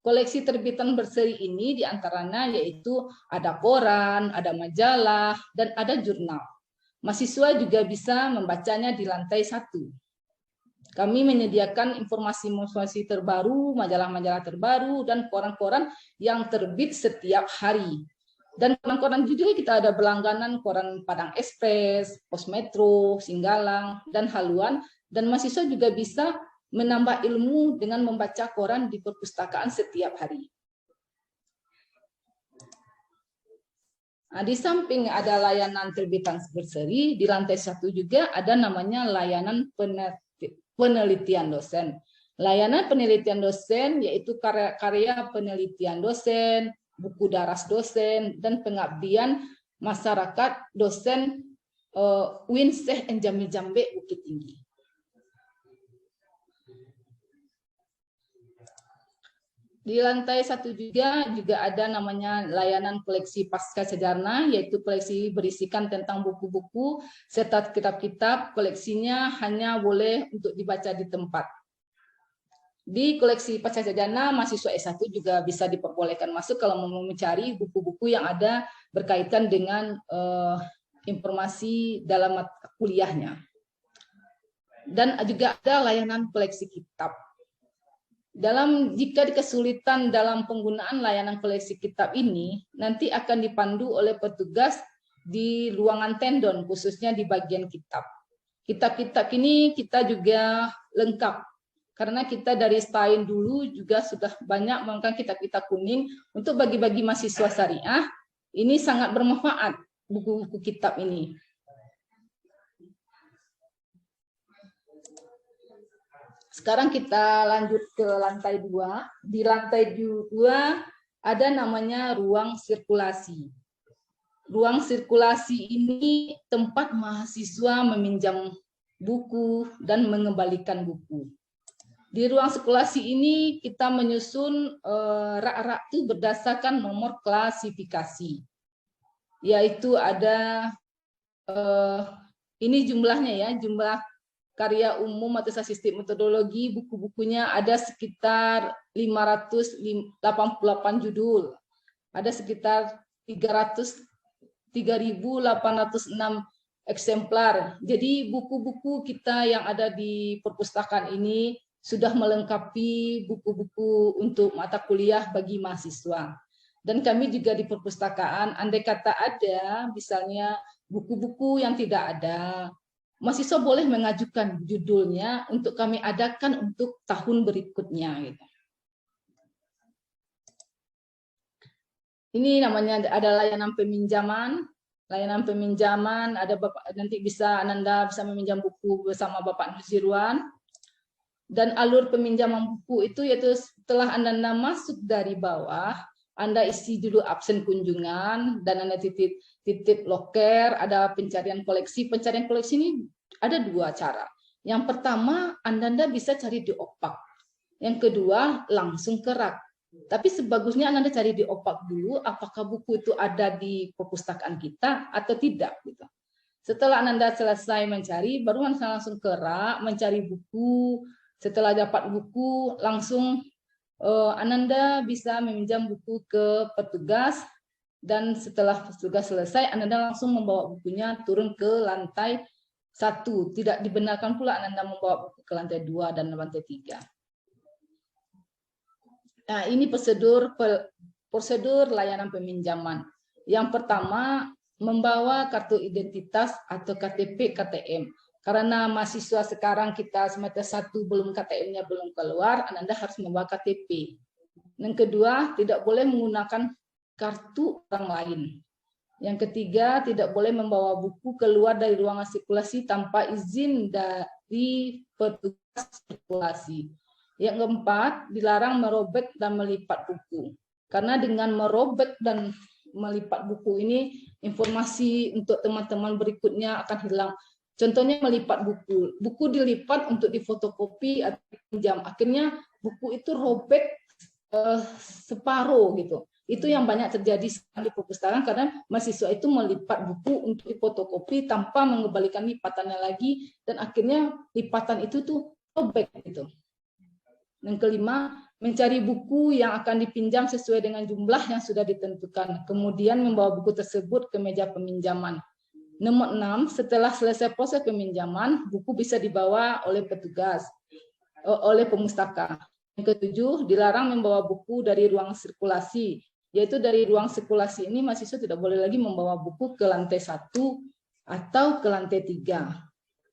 Koleksi terbitan berseri ini diantaranya yaitu ada koran, ada majalah, dan ada jurnal. Mahasiswa juga bisa membacanya di lantai 1. Kami menyediakan informasi-informasi terbaru, majalah-majalah terbaru, dan koran-koran yang terbit setiap hari. Dan koran-koran juga kita ada berlangganan koran Padang Express, Pos Metro, Singgalang, dan Haluan. Dan mahasiswa juga bisa menambah ilmu dengan membaca koran di perpustakaan setiap hari. Nah, di samping ada layanan terbitan berseri, di lantai 1 juga ada namanya layanan penelitian dosen. Layanan penelitian dosen yaitu karya penelitian dosen, buku daras dosen, dan pengabdian masyarakat dosen UIN Syekh M. Jamil Jambe Bukit Tinggi. Di lantai 1 juga ada namanya layanan koleksi pasca sarjana, yaitu koleksi berisikan tentang buku-buku serta kitab-kitab. Koleksinya hanya boleh untuk dibaca di tempat. Di koleksi pasca sarjana, mahasiswa S1 juga bisa diperbolehkan masuk kalau mau mencari buku-buku yang ada berkaitan dengan informasi dalam mata kuliahnya. Dan juga ada layanan koleksi kitab. Jika kesulitan dalam penggunaan layanan koleksi kitab ini, nanti akan dipandu oleh petugas di ruangan tendon, khususnya di bagian kitab. Kitab-kitab ini kita juga lengkap, karena kita dari setahun dulu juga sudah banyak menggunakan kitab-kitab kuning untuk bagi-bagi mahasiswa syariah. Ini sangat bermanfaat buku-buku kitab ini. Sekarang kita lanjut ke lantai 2. Di lantai 2 ada namanya ruang sirkulasi. Ruang sirkulasi ini tempat mahasiswa meminjam buku dan mengembalikan buku. Di ruang sirkulasi ini kita menyusun rak-rak itu berdasarkan nomor klasifikasi. Yaitu ada ini jumlahnya ya, jumlah karya umum atau sistem metodologi, buku-bukunya ada sekitar 588 judul. Ada sekitar 3.806 eksemplar. Jadi buku-buku kita yang ada di perpustakaan ini sudah melengkapi buku-buku untuk mata kuliah bagi mahasiswa. Dan kami juga di perpustakaan, andai kata ada misalnya buku-buku yang tidak ada, mahasiswa boleh mengajukan judulnya untuk kami adakan untuk tahun berikutnya. Gitu. Ini namanya ada layanan peminjaman. Layanan peminjaman ada Bapak, nanti Ananda bisa meminjam buku bersama Bapak Nuzirwan. Dan alur peminjaman buku itu yaitu setelah Anda masuk dari bawah, Anda isi dulu absen kunjungan dan Anda titip loker, ada pencarian koleksi. Pencarian koleksi ini ada 2 cara. Yang pertama, Anda bisa cari di opak. Yang kedua, langsung ke rak. Tapi sebagusnya Anda cari di opak dulu, apakah buku itu ada di perpustakaan kita atau tidak. Gitu. Setelah Anda selesai mencari, baru Anda langsung ke rak, mencari buku. Setelah dapat buku, langsung Ananda bisa meminjam buku ke petugas, dan setelah petugas selesai, Ananda langsung membawa bukunya turun ke lantai 1. Tidak dibenarkan pula Ananda membawa buku ke lantai 2 dan lantai 3. Nah, ini prosedur layanan peminjaman. Yang pertama, membawa kartu identitas atau KTP KTM. Karena mahasiswa sekarang kita semester 1 belum KTM-nya belum keluar, Anda harus membawa KTP. Yang kedua, tidak boleh menggunakan kartu orang lain. Yang ketiga, tidak boleh membawa buku keluar dari ruangan sirkulasi tanpa izin dari petugas sirkulasi. Yang keempat, dilarang merobek dan melipat buku. Karena dengan merobek dan melipat buku ini, informasi untuk teman-teman berikutnya akan hilang. Contohnya melipat buku. Buku dilipat untuk difotokopi atau pinjam. Akhirnya buku itu robek separuh gitu. Itu yang banyak terjadi di perpustakaan karena mahasiswa itu melipat buku untuk difotokopi tanpa mengembalikan lipatannya lagi dan akhirnya lipatan itu tuh robek gitu. Yang kelima, mencari buku yang akan dipinjam sesuai dengan jumlah yang sudah ditentukan. Kemudian membawa buku tersebut ke meja peminjaman. Nomor 6, setelah selesai proses peminjaman, buku bisa dibawa oleh petugas, oleh pemustaka. Yang ketujuh, dilarang membawa buku dari ruang sirkulasi, yaitu dari ruang sirkulasi ini mahasiswa tidak boleh lagi membawa buku ke lantai 1 atau ke lantai 3.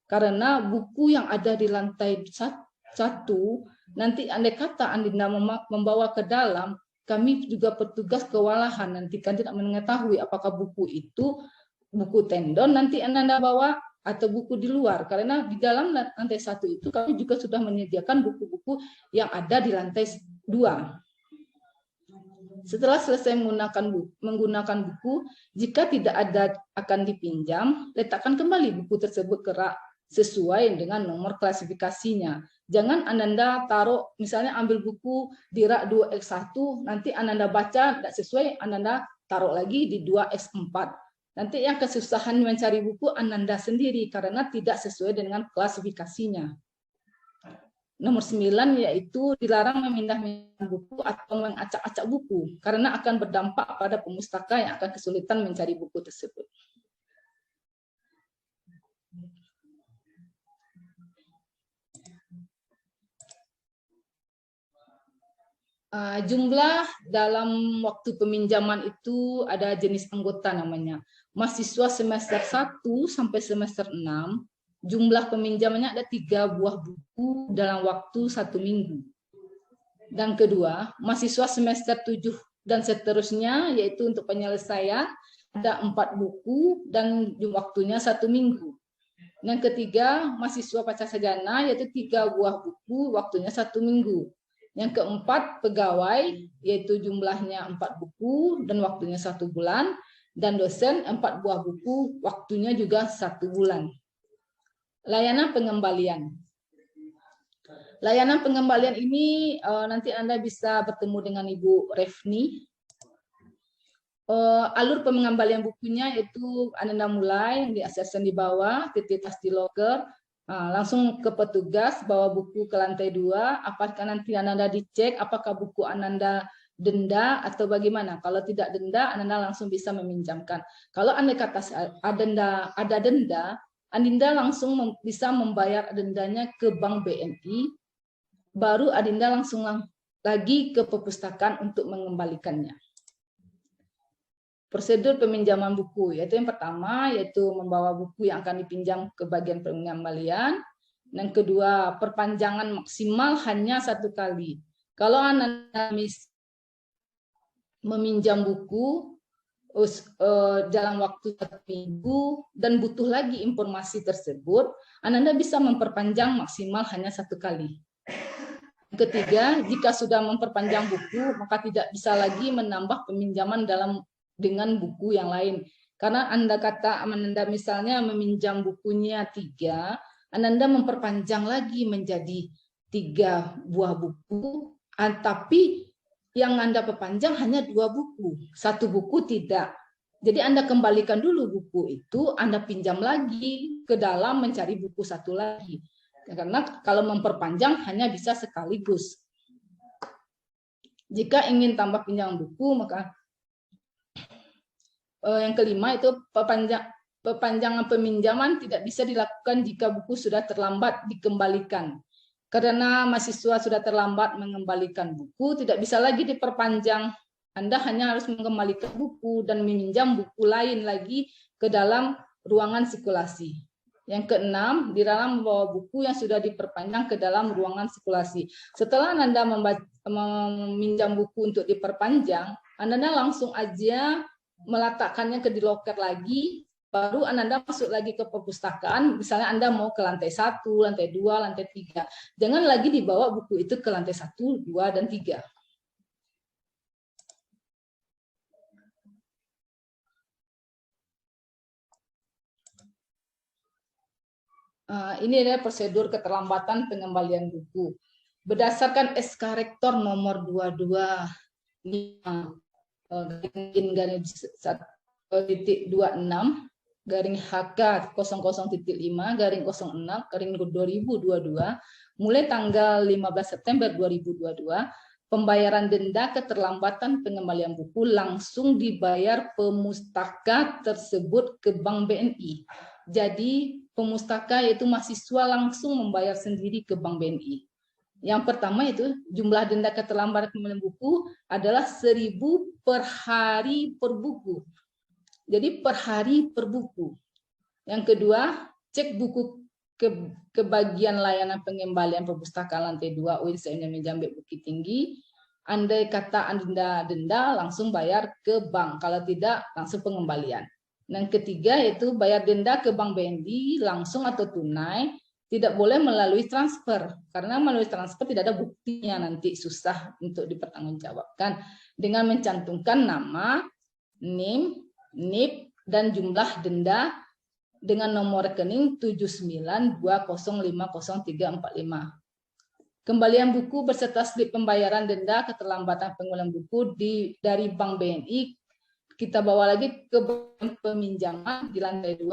Karena buku yang ada di lantai 1, nanti andai kata Anda membawa ke dalam, kami juga petugas kewalahan, nanti kan tidak mengetahui apakah buku itu buku tendon nanti Anda bawa atau buku di luar, karena di dalam lantai 1 itu kami juga sudah menyediakan buku-buku yang ada di lantai 2. Setelah selesai menggunakan buku, jika tidak ada akan dipinjam, letakkan kembali buku tersebut ke rak sesuai dengan nomor klasifikasinya. Jangan Anda taruh, misalnya ambil buku di rak 2X1, nanti Anda baca tidak sesuai, Anda taruh lagi di 2X4. Nanti yang kesusahan mencari buku Anda sendiri karena tidak sesuai dengan klasifikasinya. Nomor 9 yaitu dilarang memindahkan buku atau mengacak-acak buku karena akan berdampak pada pemustaka yang akan kesulitan mencari buku tersebut. Jumlah dalam waktu peminjaman itu ada jenis anggota namanya. Mahasiswa semester 1 sampai semester 6, jumlah peminjamannya ada 3 buah buku dalam waktu 1 minggu. Dan kedua, mahasiswa semester 7 dan seterusnya, yaitu untuk penyelesaian, ada 4 buku dan waktunya 1 minggu. Yang ketiga, mahasiswa pasca sarjana, yaitu 3 buah buku, waktunya 1 minggu. Yang keempat, pegawai, yaitu jumlahnya 4 buku dan waktunya 1 bulan. Dan dosen 4 buah buku, waktunya juga 1 bulan. Layanan pengembalian. Layanan pengembalian ini nanti Anda bisa bertemu dengan Ibu Refni. Alur pengembalian bukunya yaitu Anda mulai di asesmen di bawah, titik tas di loker, langsung ke petugas, bawa buku ke lantai 2, apakah nanti Anda dicek apakah buku Anda denda atau bagaimana. Kalau tidak denda, Anda langsung bisa meminjamkan. Kalau Anda kata ada denda, Anda langsung bisa membayar dendanya ke Bank BNI, baru Anda langsung lagi ke perpustakaan untuk mengembalikannya. Prosedur peminjaman buku, yaitu yang pertama, yaitu membawa buku yang akan dipinjam ke bagian pengembalian. Yang kedua, perpanjangan maksimal hanya 1 kali. Kalau Anda meminjam buku dalam waktu 1 minggu dan butuh lagi informasi tersebut, Anda bisa memperpanjang maksimal hanya 1 kali. Ketiga, jika sudah memperpanjang buku, maka tidak bisa lagi menambah peminjaman dengan buku yang lain. Karena Anda misalnya meminjam bukunya 3, Anda memperpanjang lagi menjadi 3 buah buku, tapi yang Anda perpanjang hanya 2 buku, 1 buku tidak. Jadi Anda kembalikan dulu buku itu, Anda pinjam lagi ke dalam mencari buku 1 lagi. Karena kalau memperpanjang hanya bisa sekaligus. Jika ingin tambah pinjam buku, maka yang kelima itu perpanjangan peminjaman tidak bisa dilakukan jika buku sudah terlambat dikembalikan. Karena mahasiswa sudah terlambat mengembalikan buku, tidak bisa lagi diperpanjang. Anda hanya harus mengembalikan buku dan meminjam buku lain lagi ke dalam ruangan sirkulasi. Yang keenam, dilarang membawa buku yang sudah diperpanjang ke dalam ruangan sirkulasi. Setelah Anda meminjam buku untuk diperpanjang, Anda langsung aja meletakkannya ke di loker lagi, baru Anda masuk lagi ke perpustakaan, misalnya Anda mau ke lantai 1, lantai 2, lantai 3. Jangan lagi dibawa buku itu ke lantai 1, 2, dan 3. Ini adalah prosedur keterlambatan pengembalian buku. Berdasarkan SK Rektor nomor 225 garing 1.26 garing HK 00.5 garing 06 garing 2022 mulai tanggal 15 September 2022 pembayaran denda keterlambatan pengembalian buku langsung dibayar pemustaka tersebut ke Bank BNI. Jadi pemustaka yaitu mahasiswa langsung membayar sendiri ke Bank BNI. Yang pertama itu jumlah denda keterlambatan pengembalian buku adalah 1.000 per hari per buku. Jadi per hari per buku. Yang kedua, cek buku ke bagian layanan pengembalian perpustakaan lantai 2 UIN Jambe Bukit Tinggi. Andai kata Anda denda, langsung bayar ke bank. Kalau tidak, langsung pengembalian. Yang ketiga yaitu bayar denda ke Bank BNI langsung atau tunai. Tidak boleh melalui transfer, karena melalui transfer tidak ada buktinya, nanti susah untuk dipertanggungjawabkan. Dengan mencantumkan nama, NIM, NIP, dan jumlah denda dengan nomor rekening 7920500345. Kembalian buku beserta slip pembayaran denda keterlambatan pengembalian buku dari Bank BNI kita bawa lagi ke peminjaman di lantai 2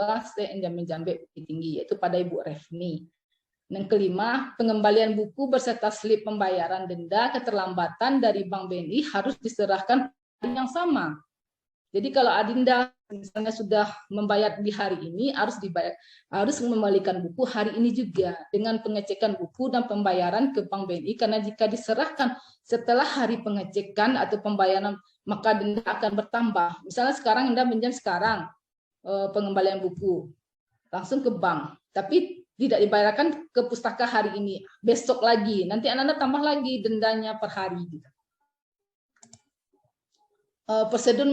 Jambe Bukit Tinggi, yaitu pada Ibu Refni. Yang kelima, pengembalian buku beserta slip pembayaran denda keterlambatan dari Bank BNI harus diserahkan yang sama. Jadi kalau Adinda misalnya sudah membayar di hari ini, harus mengembalikan buku hari ini juga dengan pengecekan buku dan pembayaran ke Bank BNI, karena jika diserahkan setelah hari pengecekan atau pembayaran maka denda akan bertambah. Misalnya sekarang Anda pinjam sekarang pengembalian buku langsung ke bank, tapi tidak dibayarkan ke pustaka hari ini, besok lagi, nanti Anda tambah lagi dendanya per hari. Prosedur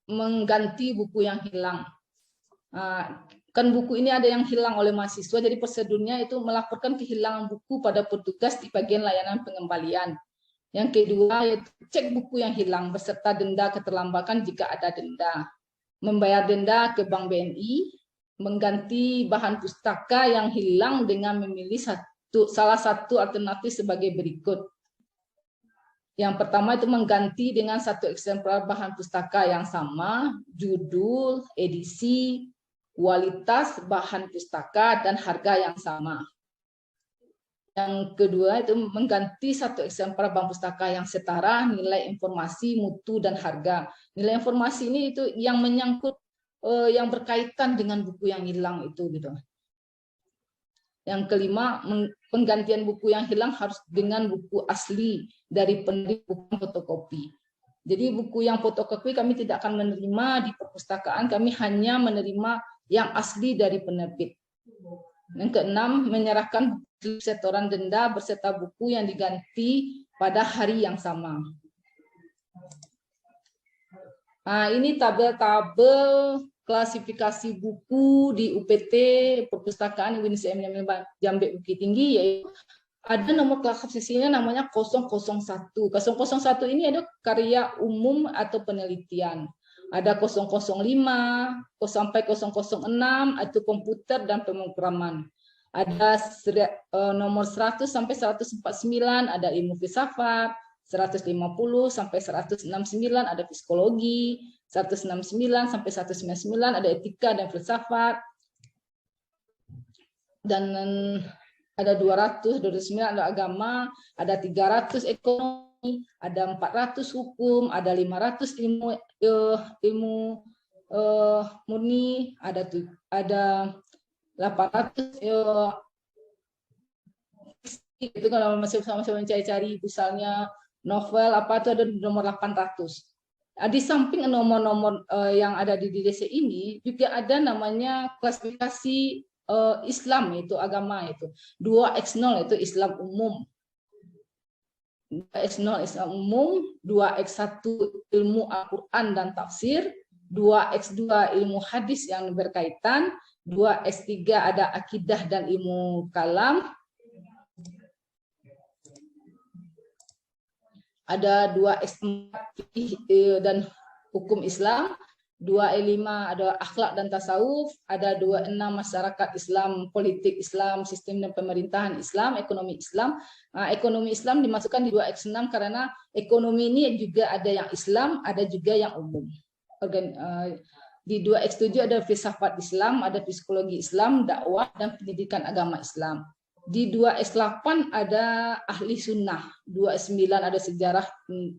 mengganti buku yang hilang. Kan buku ini ada yang hilang oleh mahasiswa, jadi prosedurnya itu melaporkan kehilangan buku pada petugas di bagian layanan pengembalian. Yang kedua, yaitu cek buku yang hilang beserta denda keterlambatan jika ada denda. Membayar denda ke Bank BNI, mengganti bahan pustaka yang hilang dengan memilih salah satu alternatif sebagai berikut. Yang pertama itu mengganti dengan satu eksemplar bahan pustaka yang sama, judul, edisi, kualitas bahan pustaka, dan harga yang sama. Yang kedua itu mengganti satu eksemplar bahan pustaka yang setara, nilai informasi, mutu, dan harga. Nilai informasi ini itu yang menyangkut, yang berkaitan dengan buku yang hilang itu gitu. Yang kelima, penggantian buku yang hilang harus dengan buku asli dari penerbit, bukan fotokopi. Jadi buku yang fotokopi kami tidak akan menerima di perpustakaan, kami hanya menerima yang asli dari penerbit. Yang keenam, menyerahkan setoran denda beserta buku yang diganti pada hari yang sama. Nah, ini tabel-tabel klasifikasi buku di UPT Perpustakaan UNICEF Jambe Bukit Tinggi, yaitu ada nomor klasifikasinya namanya 001. 001 ini ada karya umum atau penelitian. Ada 005 sampai 006 itu komputer dan pemrograman. Ada nomor 100 sampai 149 ada ilmu filsafat, 150 sampai 169 ada psikologi, 169 sampai 199 ada etika dan filsafat, dan ada 200, 209 ada agama, ada 300 ekonomi, ada 400 hukum, ada 500 ilmu murni, ada 800 itu kalau masih mencari-cari misalnya novel apa itu ada nomor 800. Di samping nomor-nomor yang ada di DC ini juga ada namanya klasifikasi Islam, itu agama itu 2X0 itu Islam umum, 2X0 Islam umum, 2X1 ilmu Al-Quran dan tafsir, 2X2 ilmu hadis yang berkaitan, 2X3 ada akidah dan ilmu kalam, ada 2X4 dan hukum Islam, 2E5 ada akhlak dan tasawuf, ada 26 masyarakat Islam, politik Islam, sistem dan pemerintahan Islam, ekonomi Islam. Nah, ekonomi Islam dimasukkan di 2X6 karena ekonomi ini juga ada yang Islam, ada juga yang umum. Di 2X7 ada filsafat Islam, ada psikologi Islam, dakwah, dan pendidikan agama Islam. Di 2X8 ada ahli sunnah, 2X9 ada sejarah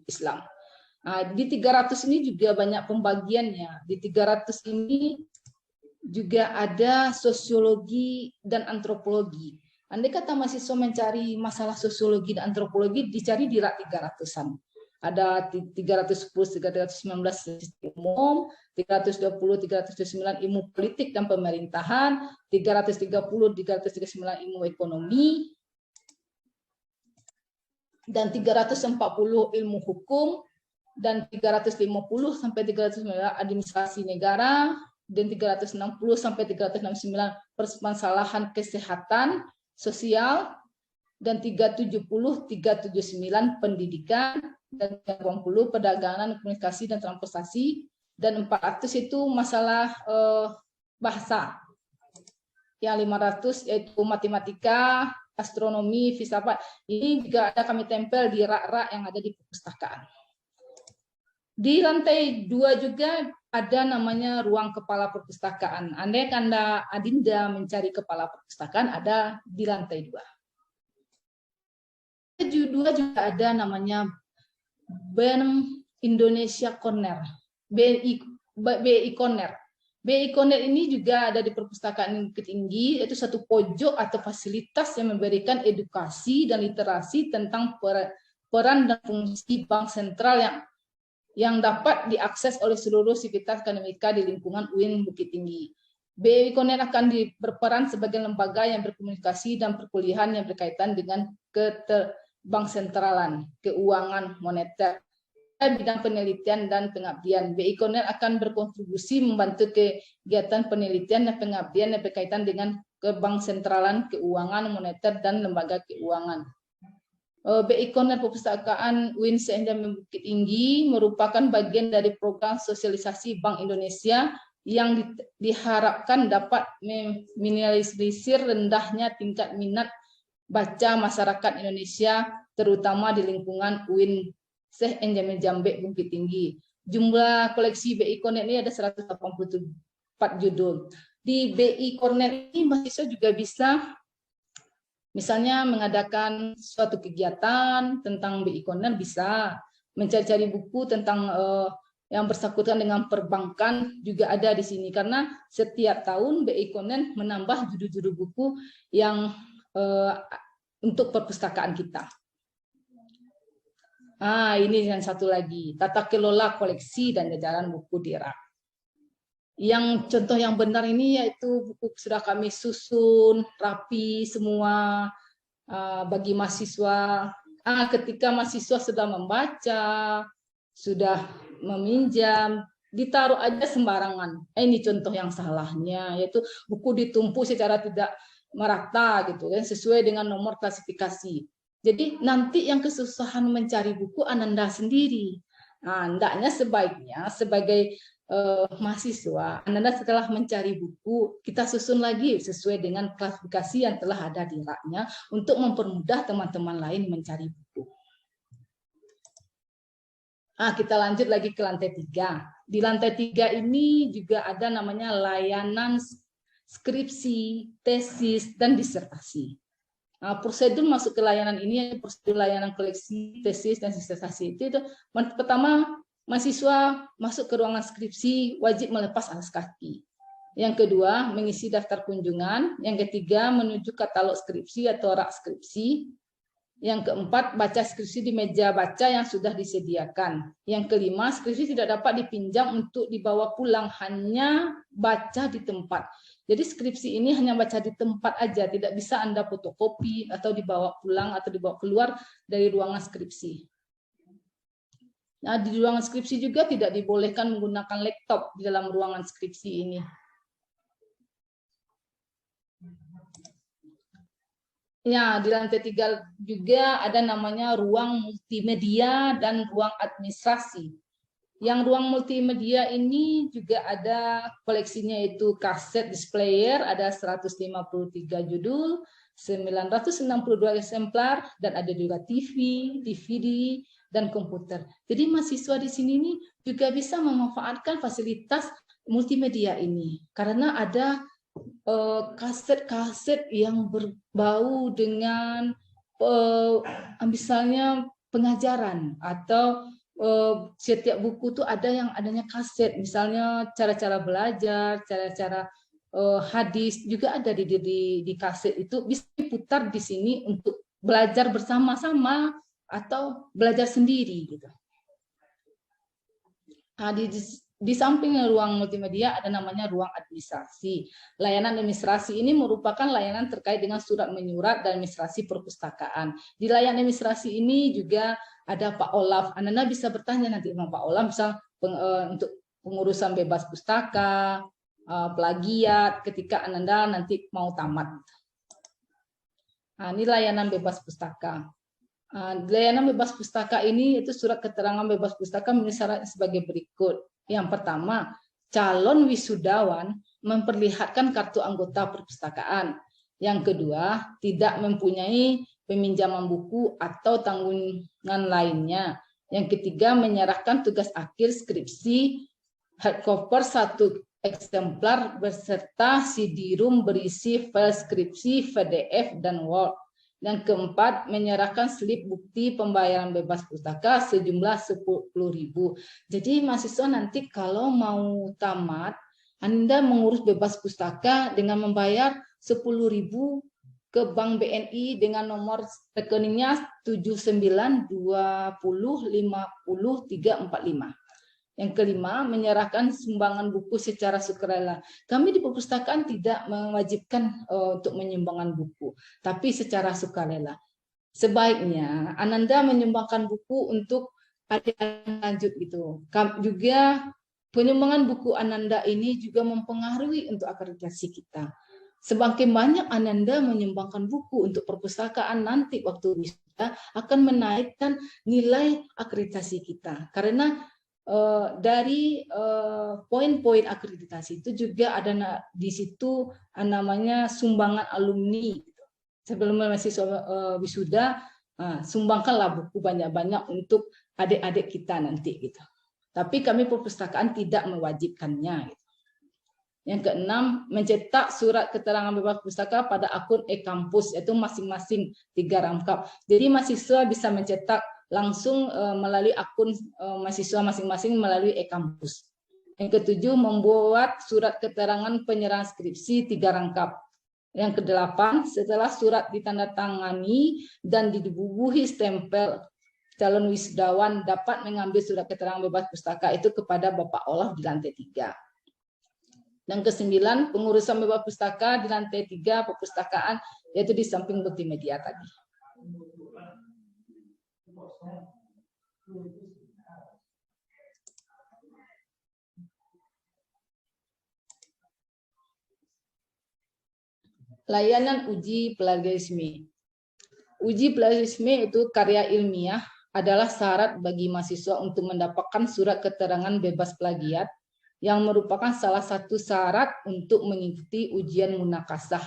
Islam. Nah, di 300 ini juga banyak pembagiannya. Di 300 ini juga ada sosiologi dan antropologi. Andai kata mahasiswa mencari masalah sosiologi dan antropologi, dicari di rak 300-an. Ada 310, 319 sistem umum, 320, 329 ilmu politik dan pemerintahan, 330, 339 ilmu ekonomi, dan 340 ilmu hukum, dan 350 sampai 309 administrasi negara, dan 360 sampai 369 permasalahan kesehatan sosial, dan 370, 379 pendidikan, dan 80 perdagangan, komunikasi dan transportasi, dan 400 itu masalah bahasa. Yang 500 yaitu matematika, astronomi, filsafat. Ini juga ada kami tempel di rak-rak yang ada di perpustakaan. Di lantai 2 juga ada namanya ruang kepala perpustakaan. Andai Anda Adinda mencari kepala perpustakaan, ada di lantai 2. Juga ada namanya BEM Indonesia Corner. BI Corner. BI Corner ini juga ada di Perpustakaan Bukit Tinggi, yaitu satu pojok atau fasilitas yang memberikan edukasi dan literasi tentang peran dan fungsi bank sentral yang dapat diakses oleh seluruh sivitas akademika di lingkungan UIN Bukit Tinggi. BI Corner akan berperan sebagai lembaga yang berkomunikasi dan perkuliahan yang berkaitan dengan bank sentralan, keuangan moneter, bidang penelitian dan pengabdian. BI Corner akan berkontribusi membantu kegiatan penelitian dan pengabdian yang berkaitan dengan bank sentralan, keuangan moneter, dan lembaga keuangan. BI Corner Perpustakaan UIN Bukit Tinggi merupakan bagian dari program sosialisasi Bank Indonesia yang diharapkan dapat meminimalisir rendahnya tingkat minat baca masyarakat Indonesia, terutama di lingkungan UIN Syekh Enjamil Jambe Bukit Tinggi. Jumlah koleksi BI Corner ini ada 184 judul. Di BI Corner ini mahasiswa juga bisa misalnya mengadakan suatu kegiatan tentang BI Corner, bisa mencari-cari buku tentang yang bersangkutan dengan perbankan juga ada di sini, karena setiap tahun BI Corner menambah judul-judul buku yang untuk perpustakaan kita. Ini yang satu lagi, tata kelola koleksi dan jajaran buku di rak. Yang contoh yang benar ini yaitu buku sudah kami susun rapi semua bagi mahasiswa. Ketika mahasiswa sudah membaca, sudah meminjam, ditaruh aja sembarangan. Ini contoh yang salahnya, yaitu buku ditumpuk secara tidak merata gitu kan, sesuai dengan nomor klasifikasi. Jadi nanti yang kesusahan mencari buku Ananda sendiri. Hendaknya sebaiknya sebagai mahasiswa, Ananda setelah mencari buku, kita susun lagi sesuai dengan klasifikasi yang telah ada di raknya untuk mempermudah teman-teman lain mencari buku. Kita lanjut lagi ke lantai 3. Di lantai 3 ini juga ada namanya layanan skripsi, tesis, dan disertasi. Prosedur masuk ke layanan ini, prosedur layanan koleksi, tesis, dan disertasi itu pertama, mahasiswa masuk ke ruangan skripsi wajib melepas alas kaki. Yang kedua, mengisi daftar kunjungan. Yang ketiga, menuju katalog skripsi atau rak skripsi. Yang keempat, baca skripsi di meja baca yang sudah disediakan. Yang kelima, skripsi tidak dapat dipinjam untuk dibawa pulang, hanya baca di tempat. Jadi skripsi ini hanya baca di tempat aja, tidak bisa Anda fotokopi atau dibawa pulang atau dibawa keluar dari ruangan skripsi. Di ruangan skripsi juga tidak dibolehkan menggunakan laptop di dalam ruangan skripsi ini. Di lantai 3 juga ada namanya ruang multimedia dan ruang administrasi. Yang ruang multimedia ini juga ada koleksinya, yaitu kaset displayer, ada 153 judul, 962 eksemplar, dan ada juga TV, DVD, dan komputer. Jadi mahasiswa di sini nih juga bisa memanfaatkan fasilitas multimedia ini, karena ada kaset-kaset yang berbau dengan misalnya pengajaran, atau setiap buku tuh ada yang adanya kaset, misalnya cara-cara belajar, cara-cara hadis juga ada di kaset itu, bisa diputar di sini untuk belajar bersama-sama atau belajar sendiri gitu. Di samping ruang multimedia ada namanya ruang administrasi. Layanan administrasi ini merupakan layanan terkait dengan surat menyurat dan administrasi perpustakaan. Di layanan administrasi ini juga ada Pak Olaf. Anda bisa bertanya nanti sama Pak Olaf, misal untuk pengurusan bebas pustaka, plagiat ketika Anda nanti mau tamat. Ini layanan bebas pustaka. Layanan bebas pustaka ini itu surat keterangan bebas pustaka memenuhi syarat sebagai berikut. Yang pertama, calon wisudawan memperlihatkan kartu anggota perpustakaan. Yang kedua, tidak mempunyai peminjaman buku atau tanggungan lainnya. Yang ketiga, menyerahkan tugas akhir skripsi hardcover 1 eksemplar beserta CD-ROM berisi file skripsi, PDF, dan Word. Yang keempat, menyerahkan slip bukti pembayaran bebas pustaka sejumlah 10.000. Jadi mahasiswa nanti kalau mau tamat, Anda mengurus bebas pustaka dengan membayar 10.000 ke Bank BNI dengan nomor rekeningnya 7920500345. Yang kelima, menyerahkan sumbangan buku secara sukarela. Kami di perpustakaan tidak mewajibkan untuk menyumbangkan buku, tapi secara sukarela. Sebaiknya Ananda menyumbangkan buku untuk adik lanjut gitu. Juga penyumbangan buku Ananda ini juga mempengaruhi untuk akreditasi kita. Semakin banyak Ananda menyumbangkan buku untuk perpustakaan, nanti waktu wisuda akan menaikkan nilai akreditasi kita. Karena dari poin-poin akreditasi itu juga ada di situ namanya sumbangan alumni. Sebelum mahasiswa wisuda, sumbangkanlah buku banyak-banyak untuk adik-adik kita nanti gitu. Tapi kami perpustakaan tidak mewajibkannya. Gitu. Yang keenam, mencetak surat keterangan bebas pustaka pada akun e-kampus, yaitu masing-masing 3 rangkap. Jadi mahasiswa bisa mencetak langsung melalui akun mahasiswa masing-masing melalui e-kampus. Yang ketujuh, membuat surat keterangan penyerahan skripsi 3 rangkap. Yang kedelapan, setelah surat ditandatangani dan dibubuhi stempel, calon wisudawan dapat mengambil surat keterangan bebas pustaka itu kepada Bapak Olaf di lantai 3. Dan kesembilan, pengurusan bebas pustaka di lantai 3 perpustakaan, yaitu di samping multimedia tadi. Layanan uji plagiarisme. Uji plagiarisme itu karya ilmiah adalah syarat bagi mahasiswa untuk mendapatkan surat keterangan bebas plagiat yang merupakan salah satu syarat untuk mengikuti ujian munakasah.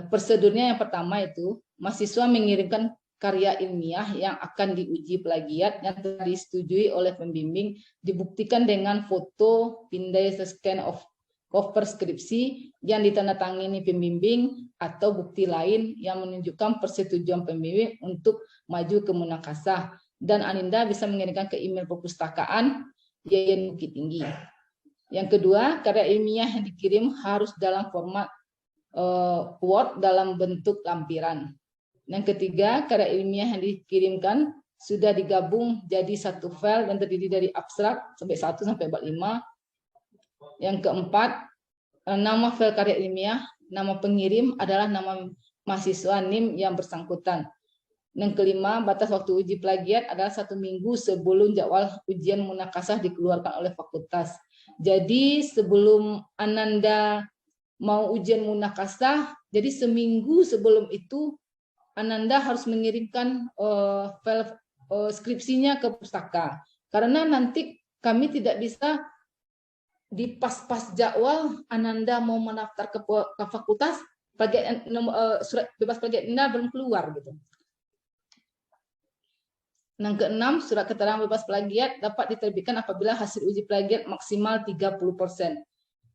Prosedurnya yang pertama itu, mahasiswa mengirimkan karya ilmiah yang akan diuji plagiat yang telah disetujui oleh pembimbing, dibuktikan dengan foto, pindai scan of cover skripsi yang ditandatangani pembimbing atau bukti lain yang menunjukkan persetujuan pembimbing untuk maju ke munakasah. Dan Ananda bisa mengirimkan ke email perpustakaan Yayan Bukit Tinggi. Yang kedua, karya ilmiah yang dikirim harus dalam format Word dalam bentuk lampiran. Yang ketiga, karya ilmiah yang dikirimkan sudah digabung jadi satu file yang terdiri dari abstrak sampai 1 sampai 45. Yang keempat, nama file karya ilmiah, nama pengirim adalah nama mahasiswa NIM yang bersangkutan. Yang kelima, batas waktu uji plagiat adalah 1 minggu sebelum jadwal ujian munakasah dikeluarkan oleh fakultas. Jadi sebelum Ananda mau ujian munakasah, jadi seminggu sebelum itu Ananda harus mengirimkan file skripsinya ke pustaka. Karena nanti kami tidak bisa di pas-pas jadwal Ananda mau mendaftar ke fakultas, surat bebas plagiat Ananda belum keluar gitu. Yang keenam, surat keterangan bebas plagiat dapat diterbitkan apabila hasil uji plagiat maksimal 30%.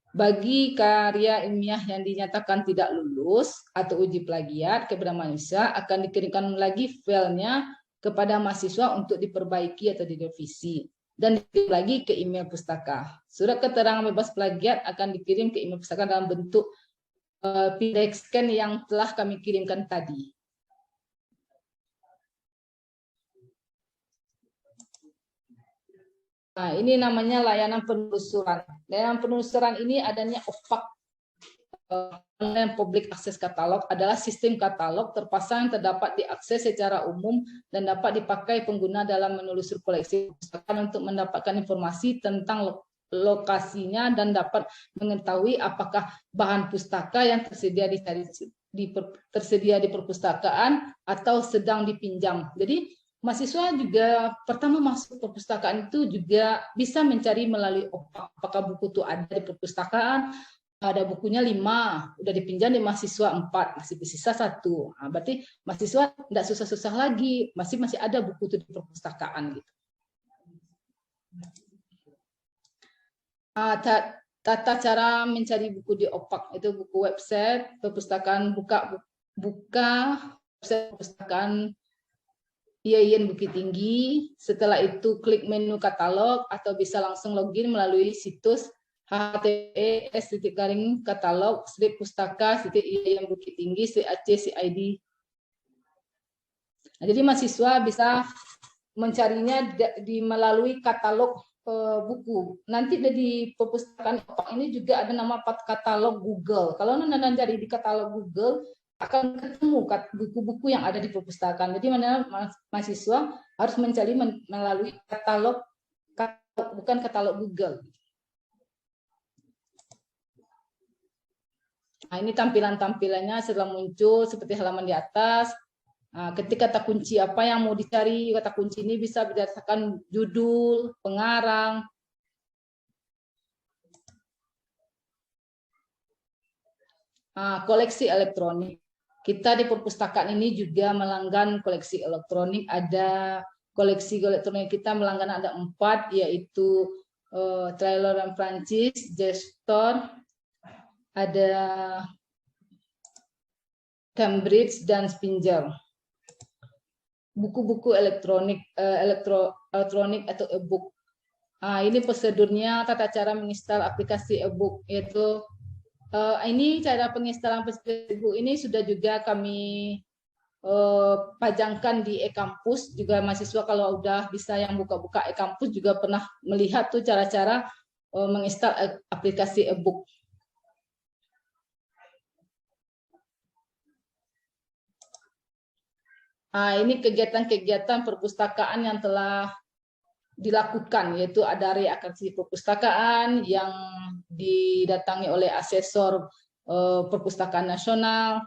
Bagi karya ilmiah yang dinyatakan tidak lulus atau uji plagiat kepada mahasiswa akan dikirimkan lagi filenya kepada mahasiswa untuk diperbaiki atau direvisi dan dikirim lagi ke email pustaka. Surat keterangan bebas plagiat akan dikirim ke email pustaka dalam bentuk PDF scan yang telah kami kirimkan tadi. Nah, ini namanya layanan penelusuran. Layanan penelusuran ini adanya OPAK, Online Public Access Catalog, adalah sistem katalog terpasang yang terdapat diakses secara umum dan dapat dipakai pengguna dalam menelusur koleksi perpustakaan untuk mendapatkan informasi tentang lokasinya dan dapat mengetahui apakah bahan pustaka yang tersedia di perpustakaan atau sedang dipinjam. Jadi mahasiswa juga pertama masuk perpustakaan itu juga bisa mencari melalui OPAK, apakah buku itu ada di perpustakaan, ada bukunya 5, udah dipinjam di mahasiswa 4, masih tersisa 1. Nah, berarti mahasiswa tidak susah-susah lagi, masih ada buku itu di perpustakaan gitu. Tata cara mencari buku di OPAK itu buku website perpustakaan, buka buka perpustakaan IAIN Bukit Tinggi. Setelah itu klik menu katalog atau bisa langsung login melalui situs https://katalog/pustaka/IAIN Bukit Tinggi/ac/id. Nah, jadi mahasiswa bisa mencarinya melalui katalog buku. Nanti di perpustakaan ini juga ada nama katalog Google. Kalau Anda cari di katalog Google, akan ketemu buku-buku yang ada di perpustakaan. Jadi mahasiswa harus mencari melalui katalog, bukan katalog Google. Nah, ini tampilannya setelah muncul seperti halaman di atas. Nah, ketika kata kunci apa yang mau dicari, kata kunci ini bisa berdasarkan judul, pengarang. Nah, koleksi elektronik. Kita di perpustakaan ini juga melanggan koleksi elektronik. Ada koleksi elektronik kita melanggan ada 4, yaitu Trailer dan Prancis, Gestor, ada Cambridge dan Spinger. Buku-buku elektronik, elektronik atau e-book. Nah, ini prosedurnya, tata cara menginstal aplikasi e-book, yaitu ini cara penginstalan aplikasi e-book ini sudah juga kami pajangkan di e-kampus. Juga mahasiswa kalau udah bisa yang buka-buka e-kampus juga pernah melihat tuh cara-cara menginstal aplikasi e-book. Nah, ini kegiatan-kegiatan perpustakaan yang telah dilakukan, yaitu ada reaksi perpustakaan yang didatangi oleh asesor perpustakaan nasional,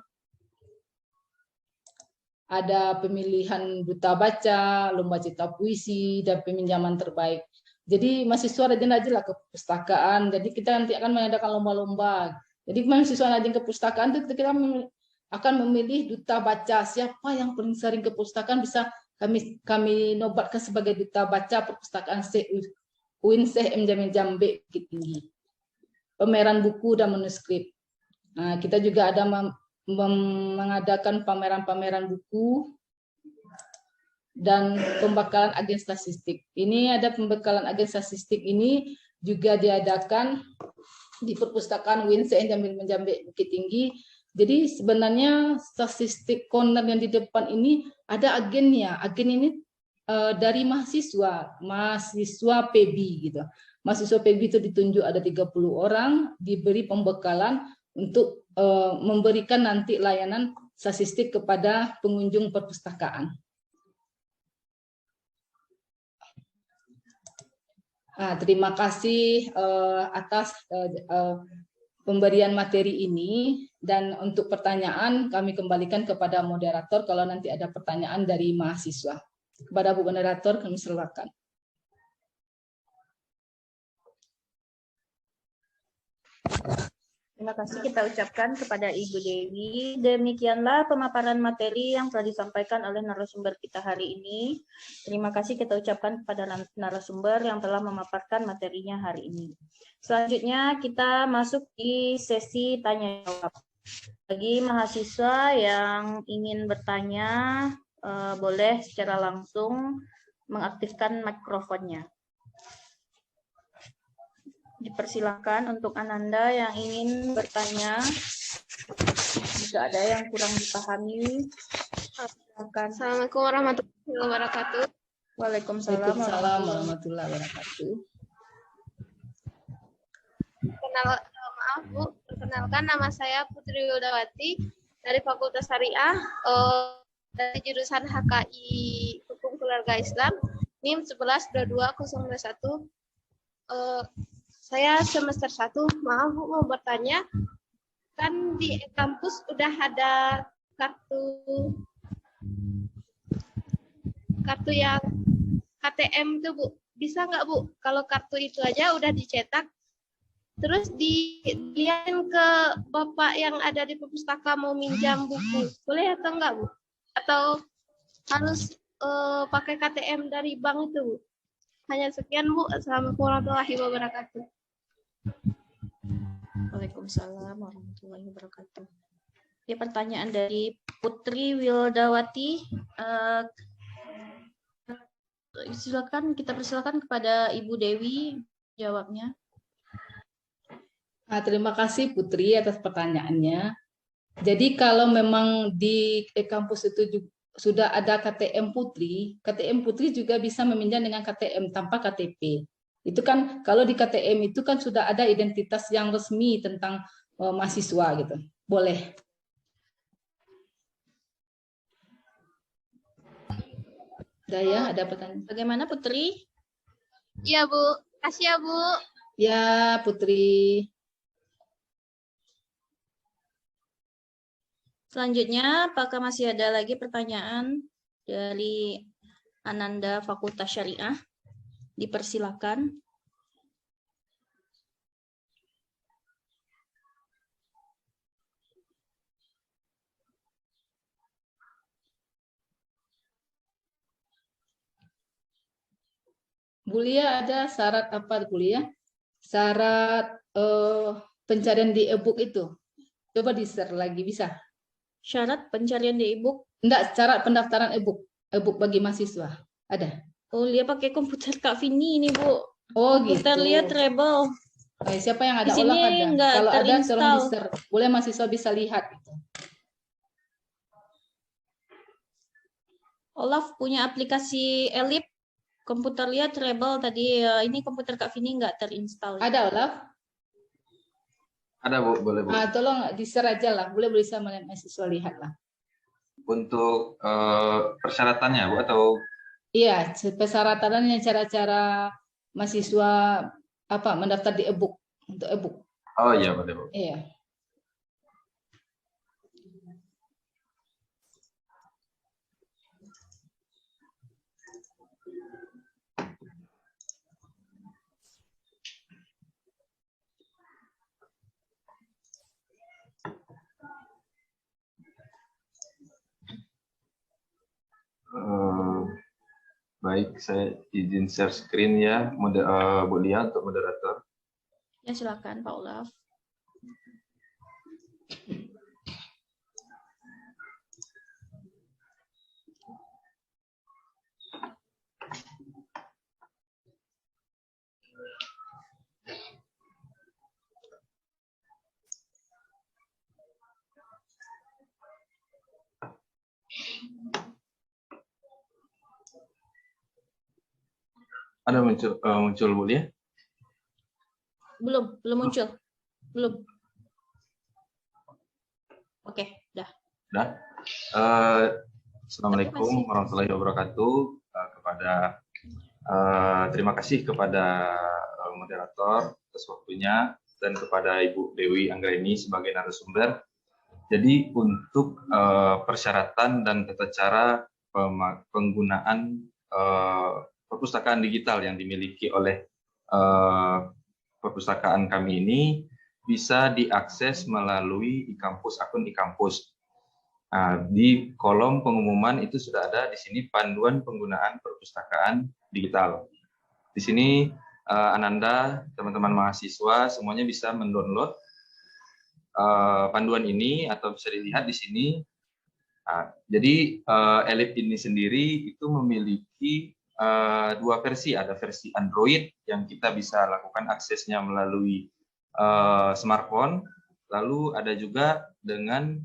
ada pemilihan duta baca, lomba cipta puisi, dan peminjaman terbaik. Jadi mahasiswa rajin-rajinlah ke perpustakaan. Jadi kita nanti akan mengadakan lomba-lomba. Jadi mahasiswa rajin ke perpustakaan itu kita akan memilih duta baca. Siapa yang paling sering ke perpustakaan bisa kami nobatkan sebagai duta baca perpustakaan UIN Syekh M. Jamil Jambe Bukit Tinggi. Pameran buku dan manuskrip. Nah, kita juga ada mengadakan pameran-pameran buku dan pembekalan agen statistik. Ini ada pembekalan agen statistik ini juga diadakan di perpustakaan UIN Syekh M. Jamil Jambe Bukit Tinggi. Jadi sebenarnya statistik corner yang di depan ini ada agennya. Agen ini dari mahasiswa PB gitu. Mahasiswa PB itu ditunjuk ada 30 orang, diberi pembekalan untuk memberikan nanti layanan statistik kepada pengunjung perpustakaan. Nah, terima kasih atas pemberian materi ini, dan untuk pertanyaan kami kembalikan kepada moderator kalau nanti ada pertanyaan dari mahasiswa. Kepada Bu Moderator kami silakan. Terima kasih kita ucapkan kepada Ibu Dewi. Demikianlah pemaparan materi yang telah disampaikan oleh narasumber kita hari ini. Terima kasih kita ucapkan kepada narasumber yang telah memaparkan materinya hari ini. Selanjutnya kita masuk di sesi tanya jawab. Bagi mahasiswa yang ingin bertanya, boleh secara langsung mengaktifkan mikrofonnya. Dipersilakan untuk Ananda yang ingin bertanya. Jika ada yang kurang dipahami, silakan. Assalamualaikum warahmatullahi wabarakatuh. Waalaikumsalam warahmatullahi wabarakatuh. Maaf Bu, perkenalkan nama saya Putri Wildawati dari Fakultas Syariah dari jurusan HKI Hukum Keluarga Islam NIM 112201. Saya semester 1, maaf Bu, mau bertanya, kan di kampus udah ada kartu yang KTM itu Bu, bisa nggak Bu, kalau kartu itu aja udah dicetak, terus dilihatin ke Bapak yang ada di perpustakaan mau minjam buku, boleh atau enggak Bu? Atau harus pakai KTM dari bank itu Bu? Hanya sekian Bu, assalamualaikum warahmatullahi wabarakatuh. Waalaikumsalam warahmatullahi wabarakatuh. Oke, pertanyaan dari Putri Wildawati. Silakan, kita persilakan kepada Ibu Dewi jawabnya. Terima kasih Putri atas pertanyaannya. Jadi kalau memang di kampus itu sudah ada KTM Putri juga bisa meminjam dengan KTM tanpa KTP. Itu kan kalau di KTM itu kan sudah ada identitas yang resmi tentang mahasiswa gitu. Boleh. Udah ya, ada pertanyaan. Bagaimana Putri? Iya Bu, kasih ya Bu. Ya Putri. Selanjutnya, apakah masih ada lagi pertanyaan dari Ananda Fakultas Syariah? Dipersilakan. Bu Lia, ada syarat apa Bu Lia? Syarat pencarian di e-book itu. Coba di-share lagi, bisa? Syarat pencarian di e-book? Enggak, syarat pendaftaran e-book. E-book bagi mahasiswa. Ada? Oh, Lia pakai komputer Kak Vini ini, Bu. Oh, komputer gitu. Lia treble. Siapa yang ada? Di sini Olah ada. nggak Kalau ada, terinstall. tolong di-share. Boleh mahasiswa bisa lihat. Gitu. Olaf punya aplikasi Elip. Komputer Lia treble tadi. Ini komputer Kak Vini nggak terinstall. Ada, Olaf? Ada Bu, boleh Bu. Tolong di-share aja lah. Boleh bisa mahasiswa lihat lah. Untuk persyaratannya Bu atau? Iya, persyaratannya cara-cara mahasiswa mendaftar di e-book untuk e-book. Oh iya boleh Bu. Iya. Baik, saya izin share screen ya, Bu Lia untuk moderator. Ya, silakan Pak Olaf. Ada muncul Bu Lia? Belum muncul. Belum. Oke, dah. Dah. Assalamualaikum warahmatullahi wabarakatuh. Terima kasih kepada moderator atas waktunya dan kepada Ibu Dewi Anggraini sebagai narasumber. Jadi untuk persyaratan dan tata cara penggunaan perpustakaan digital yang dimiliki oleh perpustakaan kami ini bisa diakses melalui e-kampus, akun e-kampus. Nah, di kolom pengumuman itu sudah ada di sini panduan penggunaan perpustakaan digital. Di sini Ananda, teman-teman mahasiswa semuanya bisa mendownload panduan ini atau bisa dilihat di sini. Nah, jadi Elip ini sendiri itu memiliki dua versi, ada versi Android yang kita bisa lakukan aksesnya melalui smartphone, lalu ada juga dengan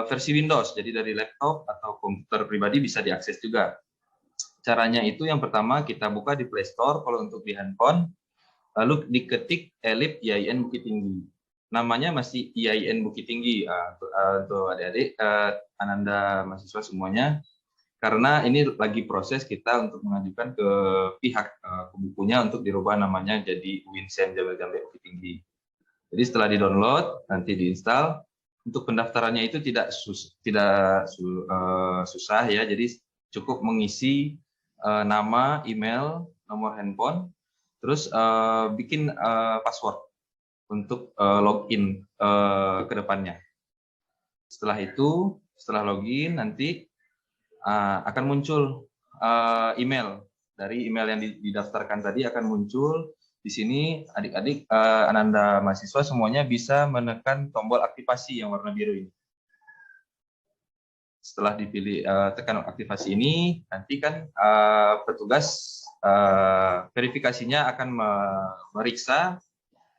versi Windows, jadi dari laptop atau komputer pribadi bisa diakses juga. Caranya itu yang pertama kita buka di Play Store kalau untuk di handphone, lalu diketik Elip IAIN Bukit Tinggi. Namanya masih IAIN Bukit Tinggi untuk adik-adik, Ananda mahasiswa semuanya. Karena ini lagi proses kita untuk mengajukan ke pihak bukunya untuk dirubah namanya jadi Winsen Jamil Jambe Bukit Tinggi. Jadi setelah di-download, nanti diinstal. Untuk pendaftarannya itu tidak susah ya. Jadi cukup mengisi nama, email, nomor handphone, terus bikin password untuk login ke depannya. Setelah itu, setelah login nanti akan muncul email. Dari email yang didaftarkan tadi akan muncul di sini adik-adik Ananda mahasiswa semuanya bisa menekan tombol aktivasi yang warna biru ini. Setelah dipilih tekan aktivasi ini, nanti kan petugas verifikasinya akan memeriksa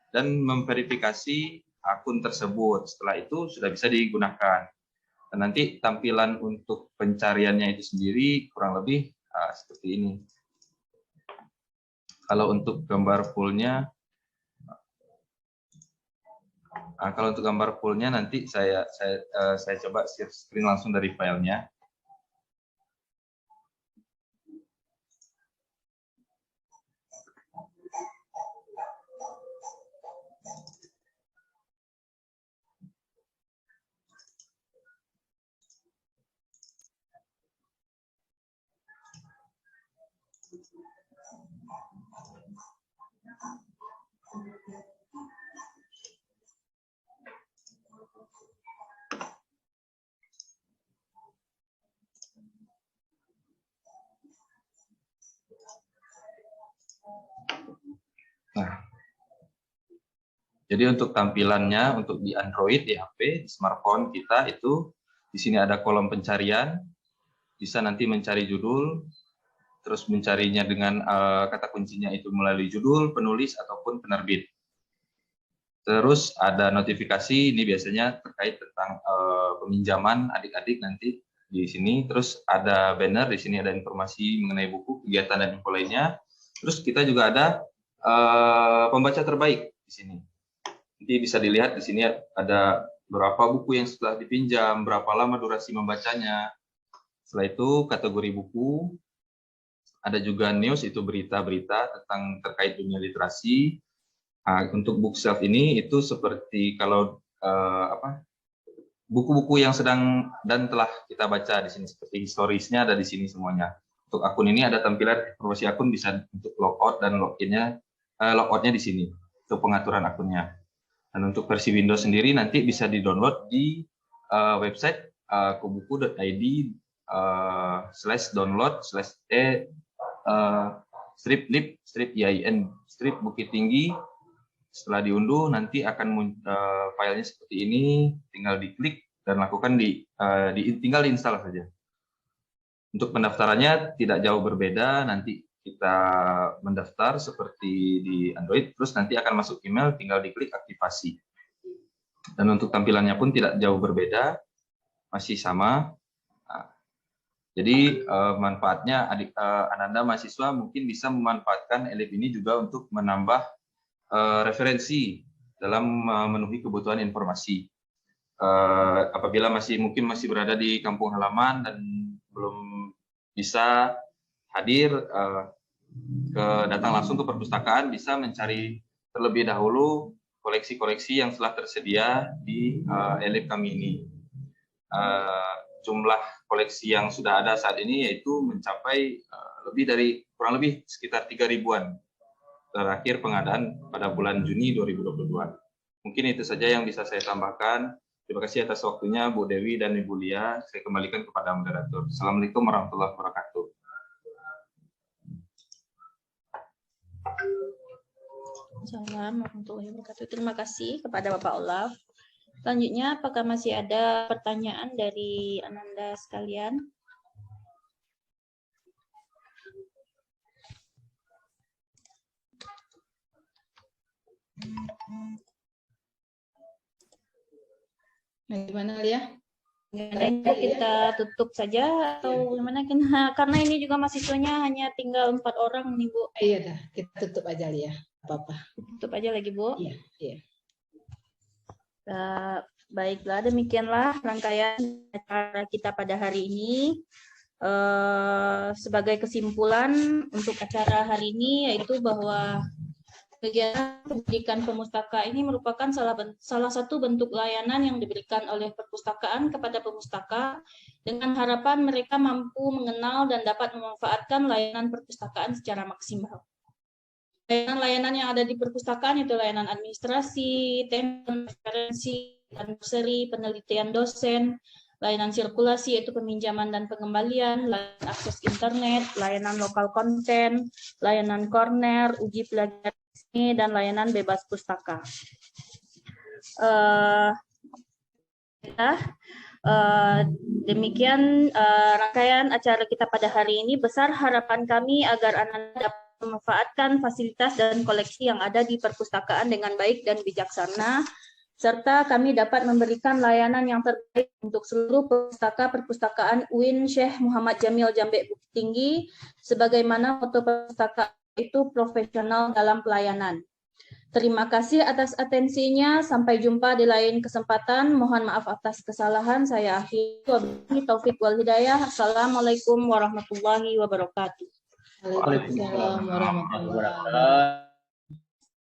dan memverifikasi akun tersebut. Setelah itu sudah bisa digunakan. Dan nanti tampilan untuk pencariannya itu sendiri kurang lebih seperti ini. Kalau untuk gambar fullnya, nanti saya coba share screen langsung dari filenya. Nah, jadi untuk tampilannya untuk di Android, di HP, di smartphone kita itu di sini ada kolom pencarian, bisa nanti mencari judul, terus mencarinya dengan kata kuncinya itu melalui judul, penulis ataupun penerbit. Terus ada notifikasi, ini biasanya terkait tentang peminjaman adik-adik nanti di sini. Terus ada banner, di sini ada informasi mengenai buku, kegiatan dan info lainnya. Terus kita juga ada pembaca terbaik di sini. Nanti bisa dilihat di sini ada berapa buku yang sudah dipinjam, berapa lama durasi membacanya. Setelah itu kategori buku, ada juga news, itu berita-berita tentang terkait dunia literasi. Untuk book shelf ini itu seperti kalau buku-buku yang sedang dan telah kita baca di sini, seperti historisnya ada di sini semuanya. Untuk akun ini ada tampilan informasi akun, bisa untuk logout dan logoutnya di sini untuk pengaturan akunnya. Dan untuk versi Windows sendiri nanti bisa di-download di website kubuku.id/download/strip Bukit Tinggi. Setelah diunduh nanti akan filenya seperti ini, tinggal diklik dan lakukan tinggal diinstal saja. Untuk pendaftarannya tidak jauh berbeda, nanti kita mendaftar seperti di Android, terus nanti akan masuk email, tinggal diklik aktivasi. Dan untuk tampilannya pun tidak jauh berbeda, masih sama. Nah, jadi manfaatnya Ananda mahasiswa mungkin bisa memanfaatkan ELIP ini juga untuk menambah referensi dalam memenuhi kebutuhan informasi. Apabila mungkin masih berada di kampung halaman dan belum bisa hadir datang langsung ke perpustakaan, bisa mencari terlebih dahulu koleksi-koleksi yang telah tersedia di ELIP kami ini. Jumlah koleksi yang sudah ada saat ini yaitu mencapai kurang lebih sekitar 3.000-an. Terakhir pengadaan pada bulan Juni 2022. Mungkin itu saja yang bisa saya tambahkan. Terima kasih atas waktunya Bu Dewi dan Ibu Lia. Saya kembalikan kepada moderator. Assalamualaikum warahmatullahi wabarakatuh. Assalamualaikum warahmatullahi wabarakatuh. Terima kasih kepada Bapak Olaf. Selanjutnya, apakah masih ada pertanyaan dari Ananda sekalian? Gimana Lia? Kita tutup saja atau gimana? Karena ini juga mahasiswanya hanya tinggal 4 orang nih Bu. Iya dah, kita tutup aja Lia. Apa-apa. Tutup aja lagi Bu. Iya, iya. Baiklah, demikianlah rangkaian acara kita pada hari ini. Sebagai kesimpulan untuk acara hari ini yaitu bahwa kegiatan pendidikan pemustaka ini merupakan salah satu bentuk layanan yang diberikan oleh perpustakaan kepada pemustaka dengan harapan mereka mampu mengenal dan dapat memanfaatkan layanan perpustakaan secara maksimal. Layanan-layanan yang ada di perpustakaan itu layanan administrasi, referensi, seri, penelitian dosen, layanan sirkulasi yaitu peminjaman dan pengembalian, layanan akses internet, layanan lokal konten, layanan corner, uji pelajaran dan layanan bebas pustaka. Demikian rangkaian acara kita pada hari ini. Besar harapan kami agar Ananda dapat memanfaatkan fasilitas dan koleksi yang ada di perpustakaan dengan baik dan bijaksana, serta kami dapat memberikan layanan yang terbaik untuk seluruh perpustakaan UIN Syekh Muhammad Jamil Jambe Bukit Tinggi, sebagaimana moto perpustakaan itu profesional dalam pelayanan. Terima kasih atas atensinya. Sampai jumpa di lain kesempatan. Mohon maaf atas kesalahan. Saya akhiri. Wabillahi taufik wal hidayah. Assalamualaikum warahmatullahi wabarakatuh. Waalaikumsalam warahmatullahi wabarakatuh.